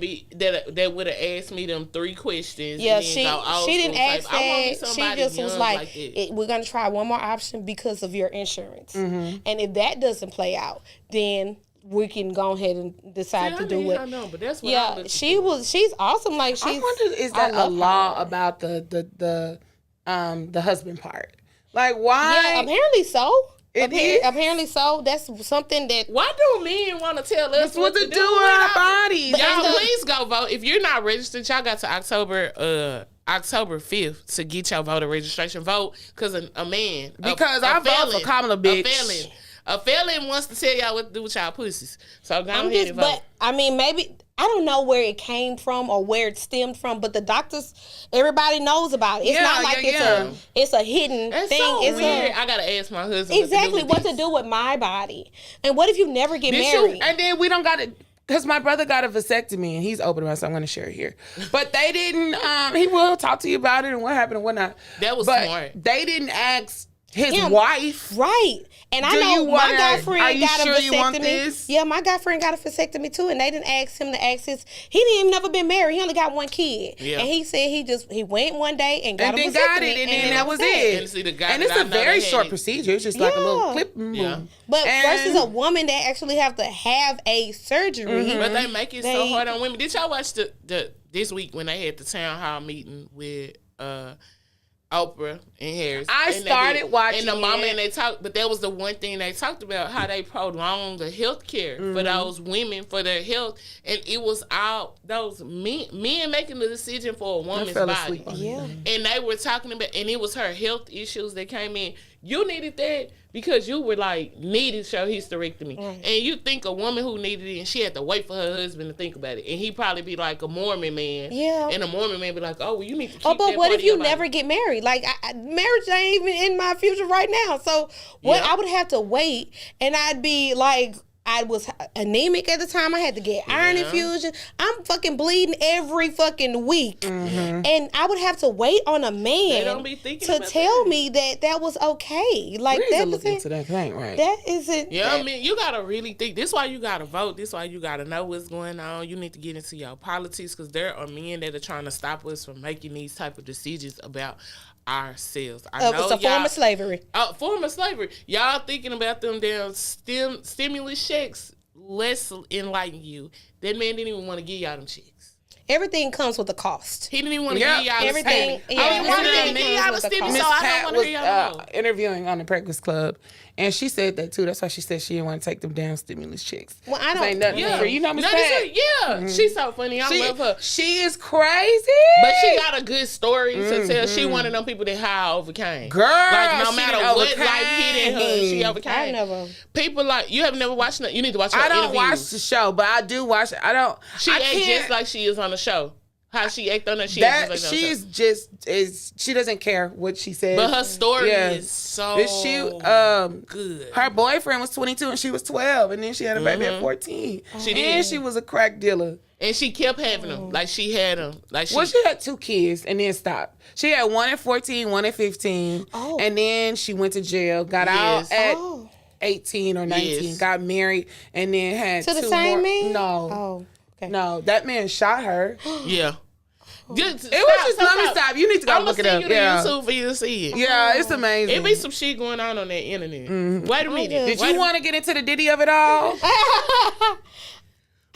would have asked me them 3 questions. Yeah, she didn't ask that. She just was like we're going to try one more option because of your insurance. And if that doesn't play out, then we can go ahead and decide to do it. Know, but that's what she's awesome. Like, I wonder, is that a law about the husband part? Like, why? Yeah, apparently so. Apparently so. That's something that. Why do men want to tell us what to do with our bodies? Y'all, please go vote. If you're not registered, y'all got to October 5th to get your voter registration. Vote because a man. Because I vote for Kamala, bitch. A felon wants to tell y'all what to do with y'all pussies. So go ahead and vote. But I mean, maybe I don't know where it came from or where it stemmed from, but the doctors, everybody knows about it. It's not like it's a hidden thing. So it's weird. I gotta ask my husband exactly what to do with my body. And what if you never get married? And then we don't got to. Because my brother got a vasectomy and he's open about it, so I'm going to share it here. But they didn't, he will talk to you about it and what happened and whatnot. That was smart. They didn't ask his wife. Right. And I know my guy friend got a vasectomy. You want this? Yeah, my guy friend got a vasectomy too, and they didn't ask him to ask his. He didn't even never been married. He only got one kid. Yeah. And he said he went one day and got a vasectomy. And then got it, and then that was it. And it's a very short procedure. It's just like a little clip. Yeah. But versus a woman that actually have to have a surgery. Mm-hmm. But they make it so hard on women. Did y'all watch the this week when they had the town hall meeting with Oprah and Harris? I started watching and the mama and they talked, but that was the one thing they talked about, how they prolonged the health care for those women, for their health, and it was all those men making the decision for a woman's body. And they were talking about, and it was her health issues that came in. You needed that because you were needed your hysterectomy. And you think a woman who needed it, and she had to wait for her husband to think about it. And he'd probably be like a Mormon man. Yeah. And a Mormon man be like, oh, well, you need to keep that. But what if you never get married? Like, marriage ain't even in my future right now. So I would have to wait, and I'd be like, I was anemic at the time. I had to get iron infusion. I'm fucking bleeding every fucking week. And I would have to wait on a man to tell me that was okay. Like, that look into that thing, right? That isn't. Yeah, I mean, you got to really think. This is why you got to vote. This is why you got to know what's going on. You need to get into your politics, because there are men that are trying to stop us from making these type of decisions about ourselves. I know it's a form of slavery. Form of slavery. Y'all thinking about them damn stimulus checks less enlighten you. That man didn't even want to give y'all them checks. Everything comes with a cost. He didn't even want to give y'all everything. Miss Pat was interviewing on the Breakfast Club, and she said that too. That's why she said she didn't want to take them down stimulus checks. Well, I don't. Ain't nothing for you know Miss Pat. She's so funny. I love her. She is crazy, but she got a good story to tell. She one of them people that high overcame. Girl, like no matter what life hit her, she overcame. I never. People you have never watched it. You need to watch her I don't watch the show, but I do watch it. She acts just like she is on the show. How she act on it, she doesn't care what she says. But her story is so good. Her boyfriend was 22 and she was 12, and then she had a baby at 14. She was a crack dealer. And she kept having them. Like she had them. She had 2 kids and then stopped. She had one at 14, one at 15. Oh. And then she went to jail, got out at 18 or 19, got married, and then had to 2 the same more. man? No. Oh. Okay. No, that man shot her. Yeah. Let me stop. You need to go look it up. YouTube for you to see it. Yeah, it's amazing. It be some shit going on that internet. Wait a minute. Did you want to get into the Diddy of it all?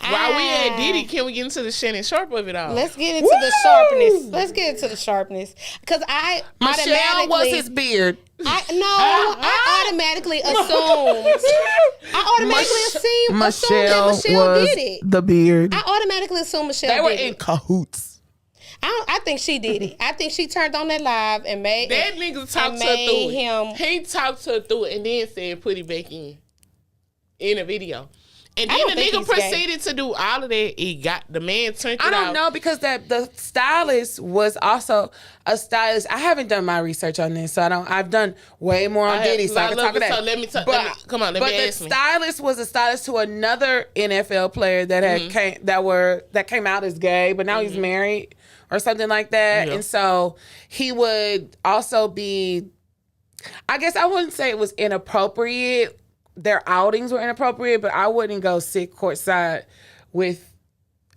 While we at Diddy, can we get into the Shannon Sharp of it all? Let's get into the sharpness. Let's get into the sharpness. Because Michelle was his beard. I automatically assumed. Michelle was did it. The beard. I automatically assumed Michelle did it. They were in cahoots. I think she did it. I think she turned on that live and made that nigga talked her through it. He talked her through it and then said put it back in a video. And then the nigga proceeded to do all of that. The man turned it out. I don't know, because the stylist was also a stylist. I haven't done my research on this, so I've done way more on Diddy, so I can talk of that. So let me ask me. But the stylist was a stylist to another NFL player that had that came out as gay, but now he's married or something like that. Yeah. And so he would also be, I guess I wouldn't say it was inappropriate. Their outings were inappropriate, but I wouldn't go sit courtside with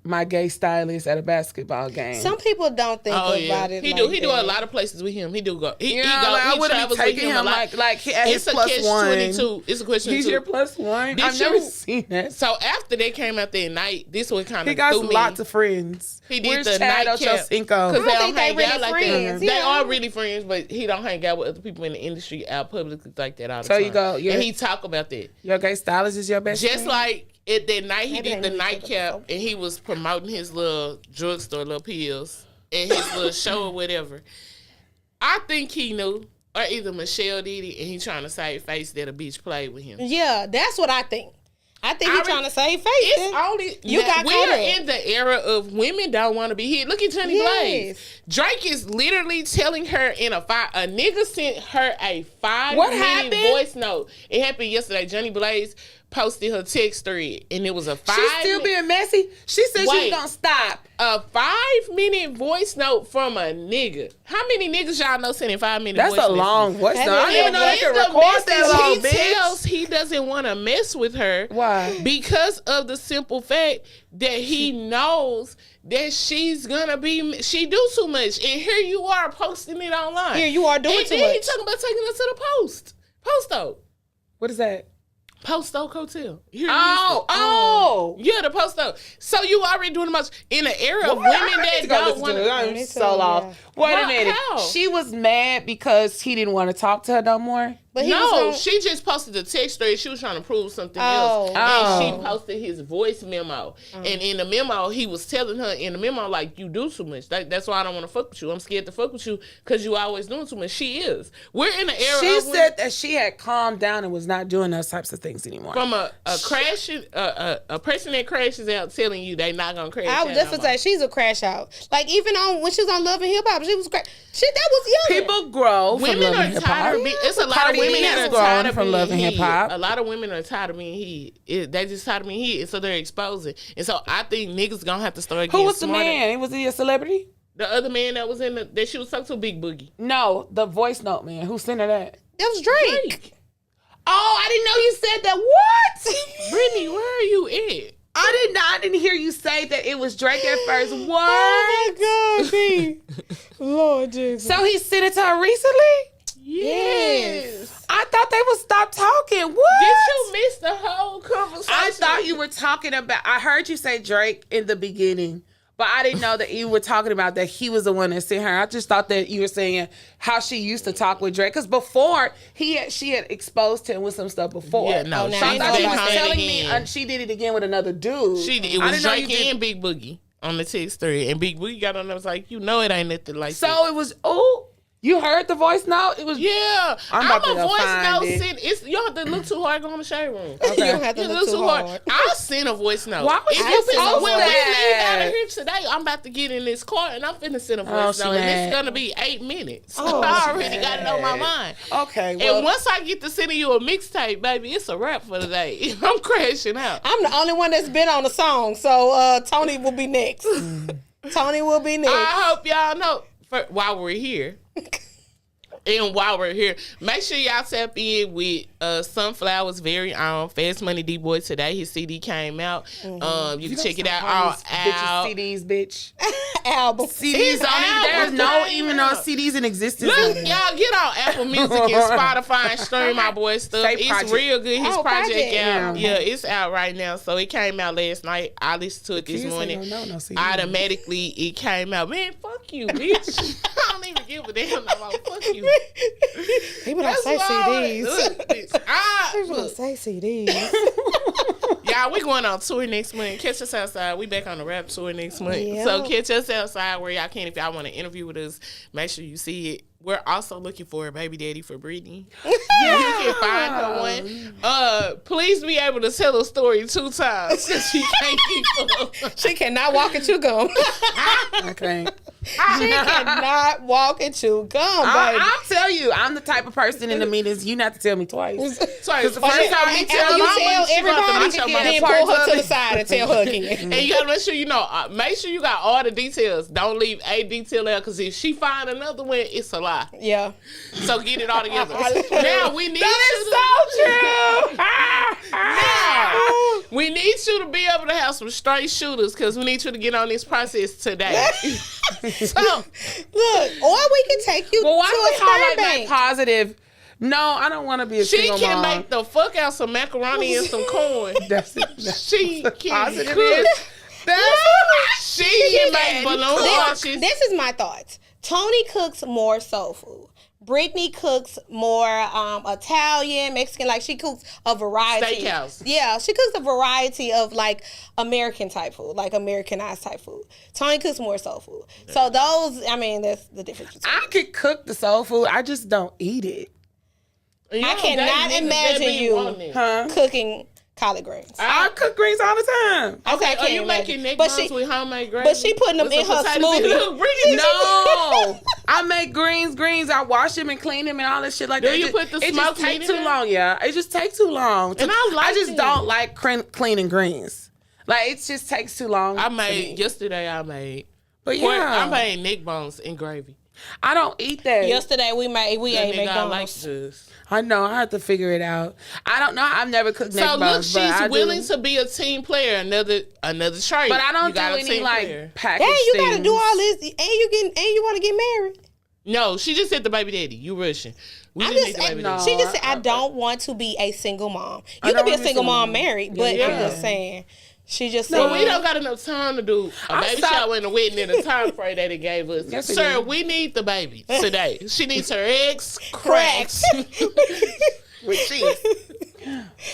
my gay stylist at a basketball game. Some people don't think about it. He do a lot of places with him. He do go. He travels with him a lot. Like his plus one. It's a question. He's your plus one. I've never seen that. So after they came out that night, this was kind of he got lots of friends. He did the nightcap because they don't hang out like that. They are really friends, but he don't hang out with other people in the industry out publicly like that all the time. So you go, and he talk about that. Your gay stylist is your best friend? Just like at that night, he did the nightcap, and he was promoting his little drugstore, little pills, and his little show or whatever. I think he knew, or either Michelle did it, and he trying to save face that a bitch played with him. Yeah, that's what I think. I think he's trying to save face. It's only you got we are in the era of women don't want to be hit. Look at Johnny Blaze. Drake is literally telling her in a nigga sent her a 5-minute voice note. It happened yesterday. Johnny Blaze posted her text thread, and it was a 5. She's still being messy. She said she's gonna stop. A 5-minute voice note from a nigga. How many niggas y'all know sending 5-minute voice notes? That's a long voice note. I didn't even know they could record that long, bitch. He tells he doesn't want to mess with her. Why? Because of the simple fact that he knows that she's gonna be, she do too much. And here you are posting it online. Here you are doing too much. And then he talking about taking her to the post. Posto. What is that? Post-Oak Hotel. Yeah, the Post-Oak. So you already doing much in the era of women that don't want to. I'm so lost. Wait a minute. How? She was mad because he didn't want to talk to her no more? But she just posted the text thread. She was trying to prove something else. And she posted his voice memo. And in the memo, he was telling her in the memo, like, you do too much. That's why I don't want to fuck with you. I'm scared to fuck with you because you always doing too much. She is. We're in the era She said that she had calmed down and was not doing those types of things anymore. From a person that crashes out telling you they not going to crash out. I would just say she's a crash out. Like, even when she was on Love and Hip Hop, she was that was young. People grow from Love and Hip Hop. It's a lot of women that are tired of from Love and Hip Hop. A lot of women are tired of being hit. They just tired of being hit, so they're exposing. And so I think niggas gonna have to start getting Who was smarter. the man? Was he a celebrity? The other man that was that she was talking to, Big Boogie. No, the voice note man. Who sent her that? That was Drake. Oh, I didn't know you said that. What? Brittany, where are you at? I didn't hear you say that it was Drake at first. What? Oh my God, Lord Jesus. So he sent it to her recently? Yes. I thought they would stop talking. What? Did you miss the whole conversation? I thought you were talking about, I heard you say Drake in the beginning, but I didn't know that you were talking about that he was the one that sent her. I just thought that you were saying how she used to talk with Drake. Because before, she had exposed him with some stuff before. Yeah, no. So I thought you was telling me she did it again with another dude. She did. It was Drake and Big Boogie on the text thread. And Big Boogie got on there and was like, you know it ain't nothing like that. So it was, you heard the voice note? It was I'm a voice note. You don't have to look too hard. Go in the shade room. Okay. You don't have to look too hard. I'll send a voice note. Why would you post that? When we leave out of here today, I'm about to get in this car and I'm finna send a voice note. And it's gonna be 8 minutes. I already got it on my mind. Okay. Well, and once I get to sending you a mixtape, baby, it's a wrap for today. I'm crashing out. I'm the only one that's been on the song, so Tony will be next. Tony will be next. I hope y'all know while we're here. And while we're here, make sure y'all tap in with Sunflower's very own Fast Money D-Boy today. His CD came out. You can check it out. All out. CDs, bitch. Album. CDs on it. There's no even no CDs in existence. Look, y'all get on Apple Music and Spotify and stream my boy's stuff. It's real good. His project out. Yeah, it's out right now. So it came out last night. I listened to it this morning. Automatically, it came out. Man, fuck you, bitch. I don't even give a damn about fuck you. People don't say CDs. People don't say CDs. Y'all, we going on tour next month. Catch us outside. We back on the rap tour next month. Yeah. So catch us outside where y'all can. If y'all want to interview with us, make sure you see it. We're also looking for a baby daddy for Brittany. You can find her one. Please be able to tell a story 2 times because she can't keep up. She cannot walk and chew gum. Okay. She cannot walk and chew gum, baby. I'll tell you, I'm the type of person in the meetings you not to tell me twice. Sorry, the first time you tell everybody, then pull her to the side and tell her again. And you gotta make sure you know. Make sure you got all the details. Don't leave a detail out because if she find another one, it's a lie. Yeah. So get it all together. Now we need that is so true. Now we need you to be able to have some straight shooters because we need you to get on this process today. So look, or we can take you to a highlight bank. positive. No, I don't want to be a single mom. She can make the fuck out some macaroni and some corn. She can positive. cook. She can make balloon arches. This is my thoughts. Tony cooks more soul food. Brittany cooks more Italian, Mexican. Like, she cooks a variety. Steakhouse. Yeah, she cooks a variety of, like, American type food, like Americanized type food. Tony cooks more soul food. So those, I mean, that's the difference. I could cook the soul food. I just don't eat it. I cannot imagine you cooking collard greens. I cook greens all the time. Okay, are you making neck bones with homemade gravy? But she putting them in her smoothie. No, I make greens. I wash them and clean them and all this shit like that. Do you put the smoked meat in it just takes too long, yeah. It just takes too long. And I just don't like cleaning greens. Like, it just takes too long. Yesterday I made. But yeah. I made neck bones and gravy. I don't eat that. Yesterday we ate McDonald's. I know. I have to figure it out. I don't know. I've never cooked neck bones. So look, she's willing to be a team player. Another trait. But I don't do any like package things. You got to do all this, and you want to get married. No, she just said the baby daddy. You rushing? She just said I don't want to be a single mom. You can be a single mom married, but I'm just saying. She just said, we don't got enough time to do a baby shower and a wedding in the time frame that it gave us. Yes, sir, we need the baby today. She needs her eggs cracked. With cheese.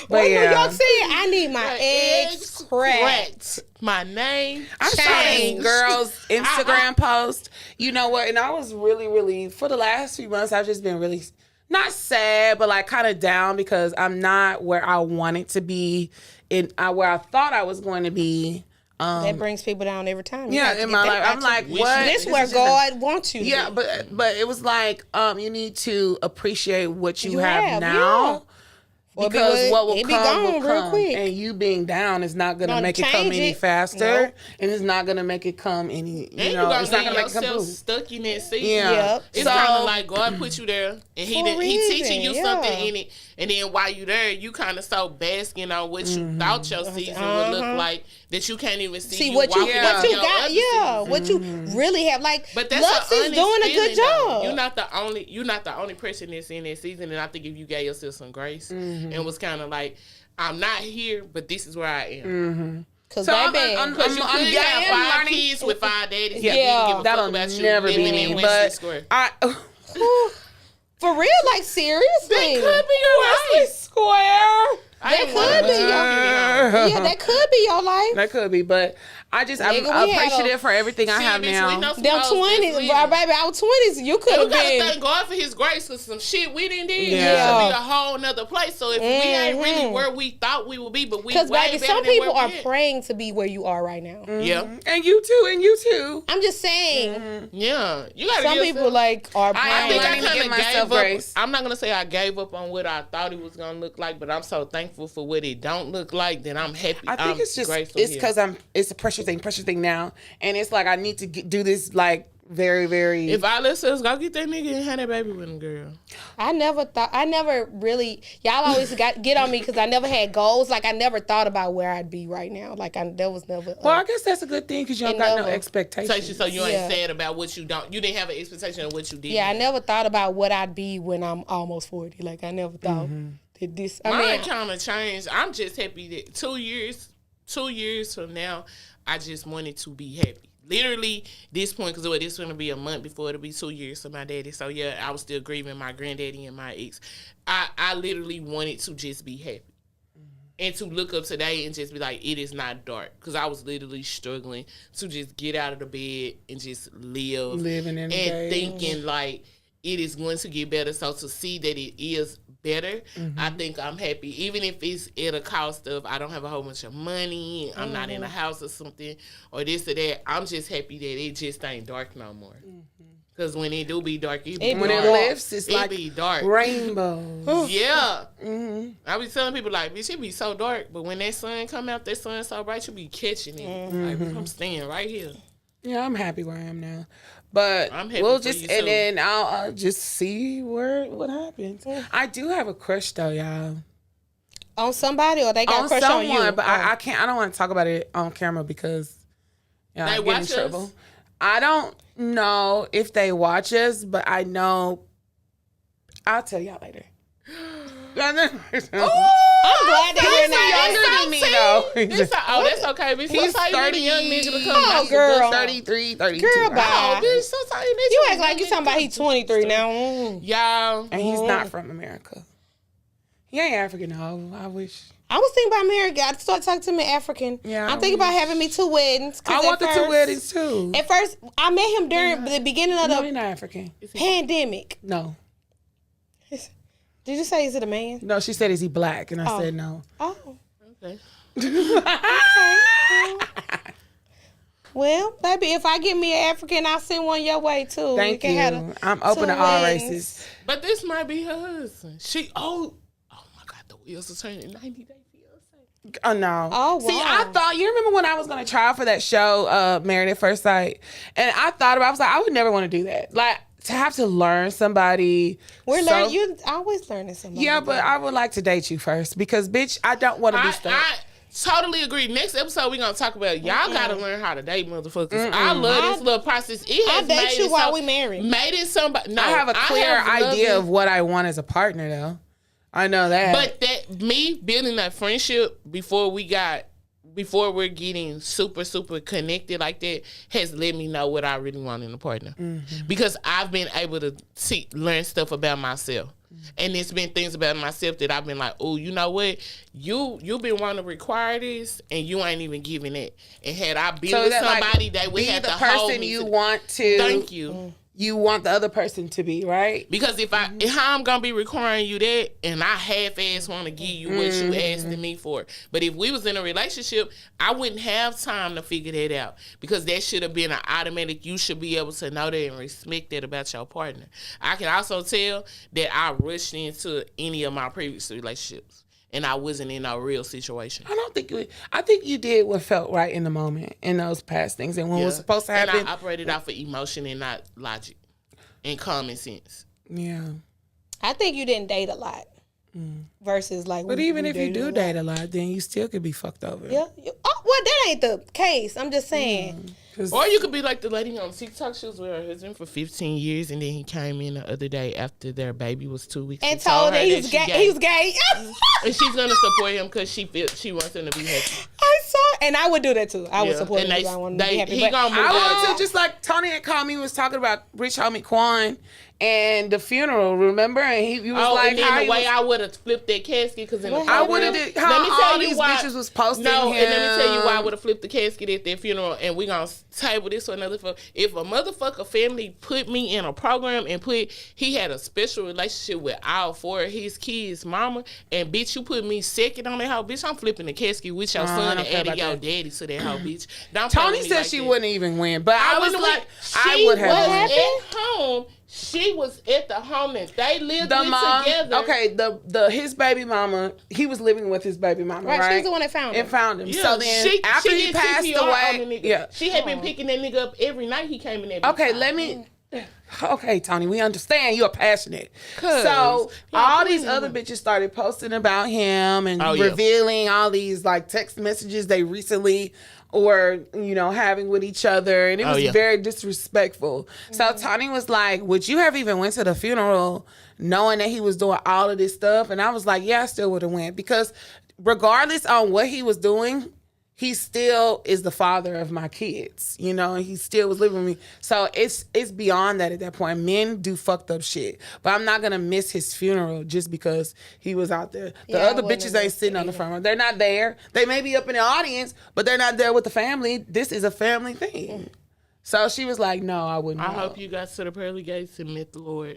What New York said, I need my eggs cracked. My name I saw this girl's Instagram post. You know what? And I was really, really, for the last few months, I've just been really, not sad, but like kind of down because I'm not where I wanted to be. Where I thought I was going to be. That brings people down every time. Yeah, in my life. I'm like, what? This is where God wants you to be. But it was like, you need to appreciate what you have now. Yeah. Because what will come will real come. quick. And you being down is not going to make it come any faster. No. And it's not going to make it come any, it's not going to make it come stuck in that seat. Yeah. Yep. It's kind of like God put you there and he teaching you something in it. And then while you there, you kind of so basking on what you thought your season would look like that you can't even see what you got. What you really have. Like, but that's Lux is doing a good job. You're not the only person that's in that season. And I think if you gave yourself some grace and was kind of like, I'm not here, but this is where I am. Cause so I'm have 5 kids with 5 daddies. Yeah, that'll never be me. But for real, like seriously, that could be your life. Square. That could be that could be your life. That could be, but I'm appreciative for everything I have now. Them 20s, baby, our 20s, you could have been. We gotta thank God for His grace because some shit we didn't do should be a whole nother place. So if we ain't really where we thought we would be, but we because baby, some people are praying to be where you are right now. Yeah, and you too. I'm just saying. Yeah, you gotta. Some people like are praying. I think I kind of gave up. I'm not gonna say I gave up on what I thought it was gonna look like, but I'm so thankful for what it don't look like. Then I'm happy. I think it's just because it's a pressure thing now, and it's like I need to do this like very, very. If I listen, go get that nigga and have that baby with him, girl. I never really. Y'all always get on me because I never had goals. Like I never thought about where I'd be right now. Like there was never. Well, I guess that's a good thing because you don't got no expectations. So you ain't sad about what you don't. You didn't have an expectation of what you did. Yeah, I never thought about what I'd be when I'm almost 40. Like I never thought that this. Mine kind of changed. I'm just happy that 2 years from now, I just wanted to be happy. Literally, this point, because this is going to be a month before it'll be 2 years for my daddy. So, yeah, I was still grieving my granddaddy and my ex. I literally wanted to just be happy. And to look up today and just be like, it is not dark. Because I was literally struggling to just get out of the bed and just live. Living in the day. And thinking, like, it is going to get better. So, to see that it is better, I think I'm happy. Even if it's at a cost of I don't have a whole bunch of money, I'm not in a house or something, or this or that, I'm just happy that it just ain't dark no more. Because when it do be dark, when it lifts, it's like be dark. Rainbow. Yeah. I be telling people like, bitch, it be so dark, but when that sun come out, that sun so bright, you be catching it. Like, I'm staying right here. Yeah, I'm happy where I am now. But then I'll just see what happens. I do have a crush though, y'all. On somebody, or they got a crush on you? But I can't. I don't want to talk about it on camera because I get in trouble. Us? I don't know if they watch us, but I know. I'll tell y'all later. I'm glad to hear that. Younger than me, though. That's okay. Bitch. He's 30. Young nigga to come. Oh, girl. 33, 32. Girl, bye. Oh, bitch, so sorry. You act like you talking about he's 23 now. Y'all. And he's not from America. He ain't African, though. I wish. I was thinking about America. I started talking to him in African. Yeah, I'm thinking about having me 2 weddings. I want the 2 weddings, too. At first, I met him during the beginning of No, he's not African. Pandemic. No. Did you say, is it a man? No, she said, is he black? And I said no. Oh. Okay. Well, baby, if I get me an African, I'll send one your way too. Thank you. I'm open to all races. But this might be her husband. Oh my God, the wheels are turning. 90 Day Fiance. Oh no. Oh, wow. See, I thought, you remember when I was going to try out for that show, Married at First Sight, and I thought about, I was like, I would never want to do that. Like, to have to learn somebody. You always learning somebody. Yeah, but I would like to date you first because, bitch, I don't want to be stuck. I totally agree. Next episode, we're going to talk about y'all got to learn how to date motherfuckers. I love this little process. I'll date you while we married. I have a clear idea of what I want as a partner, though. I know that. But me building that friendship before we're getting super, super connected like that has let me know what I really want in a partner. Mm-hmm. Because I've been able to learn stuff about myself. Mm-hmm. And there's been things about myself that I've been like, oh, you know what? You've been wanting to require this and you ain't even giving it. And had I been with somebody that would have to hold me. Be the person you want to. Thank you. You want the other person to be, right? Because if I'm gonna be requiring you that, and I half-ass want to give you what you asking me for. But if we was in a relationship, I wouldn't have time to figure that out because that should have been an automatic. You should be able to know that and respect that about your partner. I can also tell that I rushed into any of my previous relationships. And I wasn't in a real situation. I think you did what felt right in the moment in those past things. And when it was supposed to happen. And I operated off of emotion and not logic and common sense. Yeah. I think you didn't date a lot. Versus like. But even if you do date a lot, then you still could be fucked over. Yeah. Well, that ain't the case. I'm just saying. Or you could be like the lady on TikTok. She was with her husband for 15 years, and then he came in the other day after their baby was 2 weeks and told her he was gay. He was gay. And she's gonna support him because she wants him to be happy. I saw, and I would do that too. I would support him because I want him to be happy. I would too. Just like Tony had called me, was talking about Rich Homie Quan and the funeral. Remember? And he was like, and then the way I would have flipped that casket because I would have did. How all these bitches was posting him. And let me tell you why I would have flipped the casket at their funeral. And we gonna table this for another. If a motherfucker family put me in a program and he had a special relationship with all four of his kids' mama, and bitch, you put me second on that hoe, bitch, I'm flipping the casket with your son and adding your daddy to that hoe, bitch. Tony said she wouldn't even win, but I was like, I would have. She was at home. She was at the home and they lived together. Okay, his baby mama, he was living with his baby mama, right? She's the one that found him. Yeah, so then after he passed away, she had been picking that nigga up every night he came in there. Okay, Tony, we understand you're passionate. So all these other bitches started posting about him and revealing all these like text messages they recently or, having with each other. And it was very disrespectful. So Tony was like, would you have even went to the funeral knowing that he was doing all of this stuff? And I was like, yeah, I still would have went. Because regardless on what he was doing, he still is the father of my kids, and he still was living with me. So it's beyond that at that point. Men do fucked up shit. But I'm not going to miss his funeral just because he was out there. The other bitches ain't sitting on the front row. They're not there. They may be up in the audience, but they're not there with the family. This is a family thing. So she was like, no, I wouldn't. I hope you got to the pearly gates and met the Lord.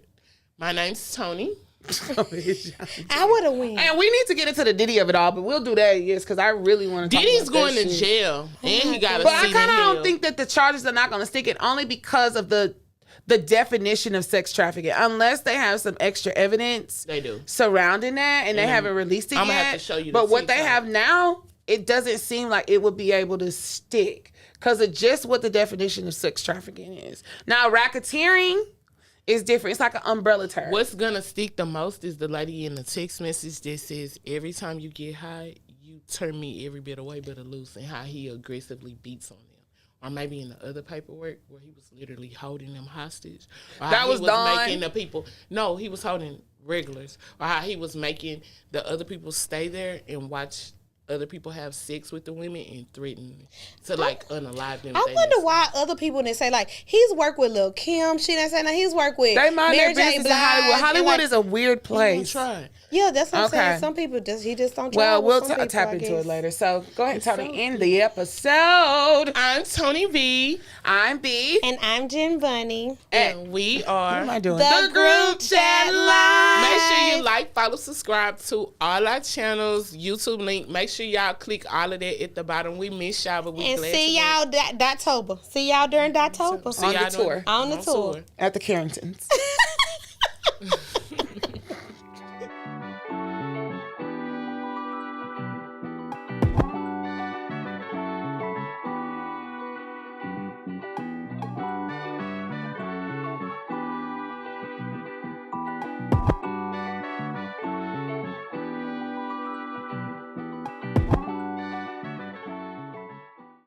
My name's Tony. I would have won. And we need to get into the Diddy of it all, but we'll do that, because I really want to talk Diddy's about going to jail, and he got a But I kind of don't think that the charges are not going to stick it, only because of the definition of sex trafficking. Unless they have some extra evidence surrounding that, and they haven't released it yet. I'm going to have to show you but what they have now, it doesn't seem like it would be able to stick because of just what the definition of sex trafficking is. Now, racketeering is different. It's like an umbrella term. What's going to stick the most is the lady in the text message that says, every time you get high, you turn me every bit away but a loose, and how he aggressively beats on them. Or maybe in the other paperwork where he was literally holding them hostage. Or that was done. Making the people, no, he was holding regulars. Or how he was making the other people stay there and watch other people have sex with the women and threaten to unalive them. I wonder why other people didn't say he's worked with Lil' Kim. She didn't say he's worked with Mary J. Blige. Hollywood is a weird place. Yeah, that's what I'm saying. Some people he just don't. Well, we'll tap into it later. So go ahead, Tony. End the episode. I'm Tony V. I'm B. And I'm Jen Bunny. And we are. What am I doing? The Groupchat Live. Make sure you like, follow, subscribe to all our channels. YouTube link. Make sure y'all click all of that at the bottom. We miss y'all, but we And glad see to y'all October. See y'all during October. See On the y'all tour. On the tour. At the Carringtons.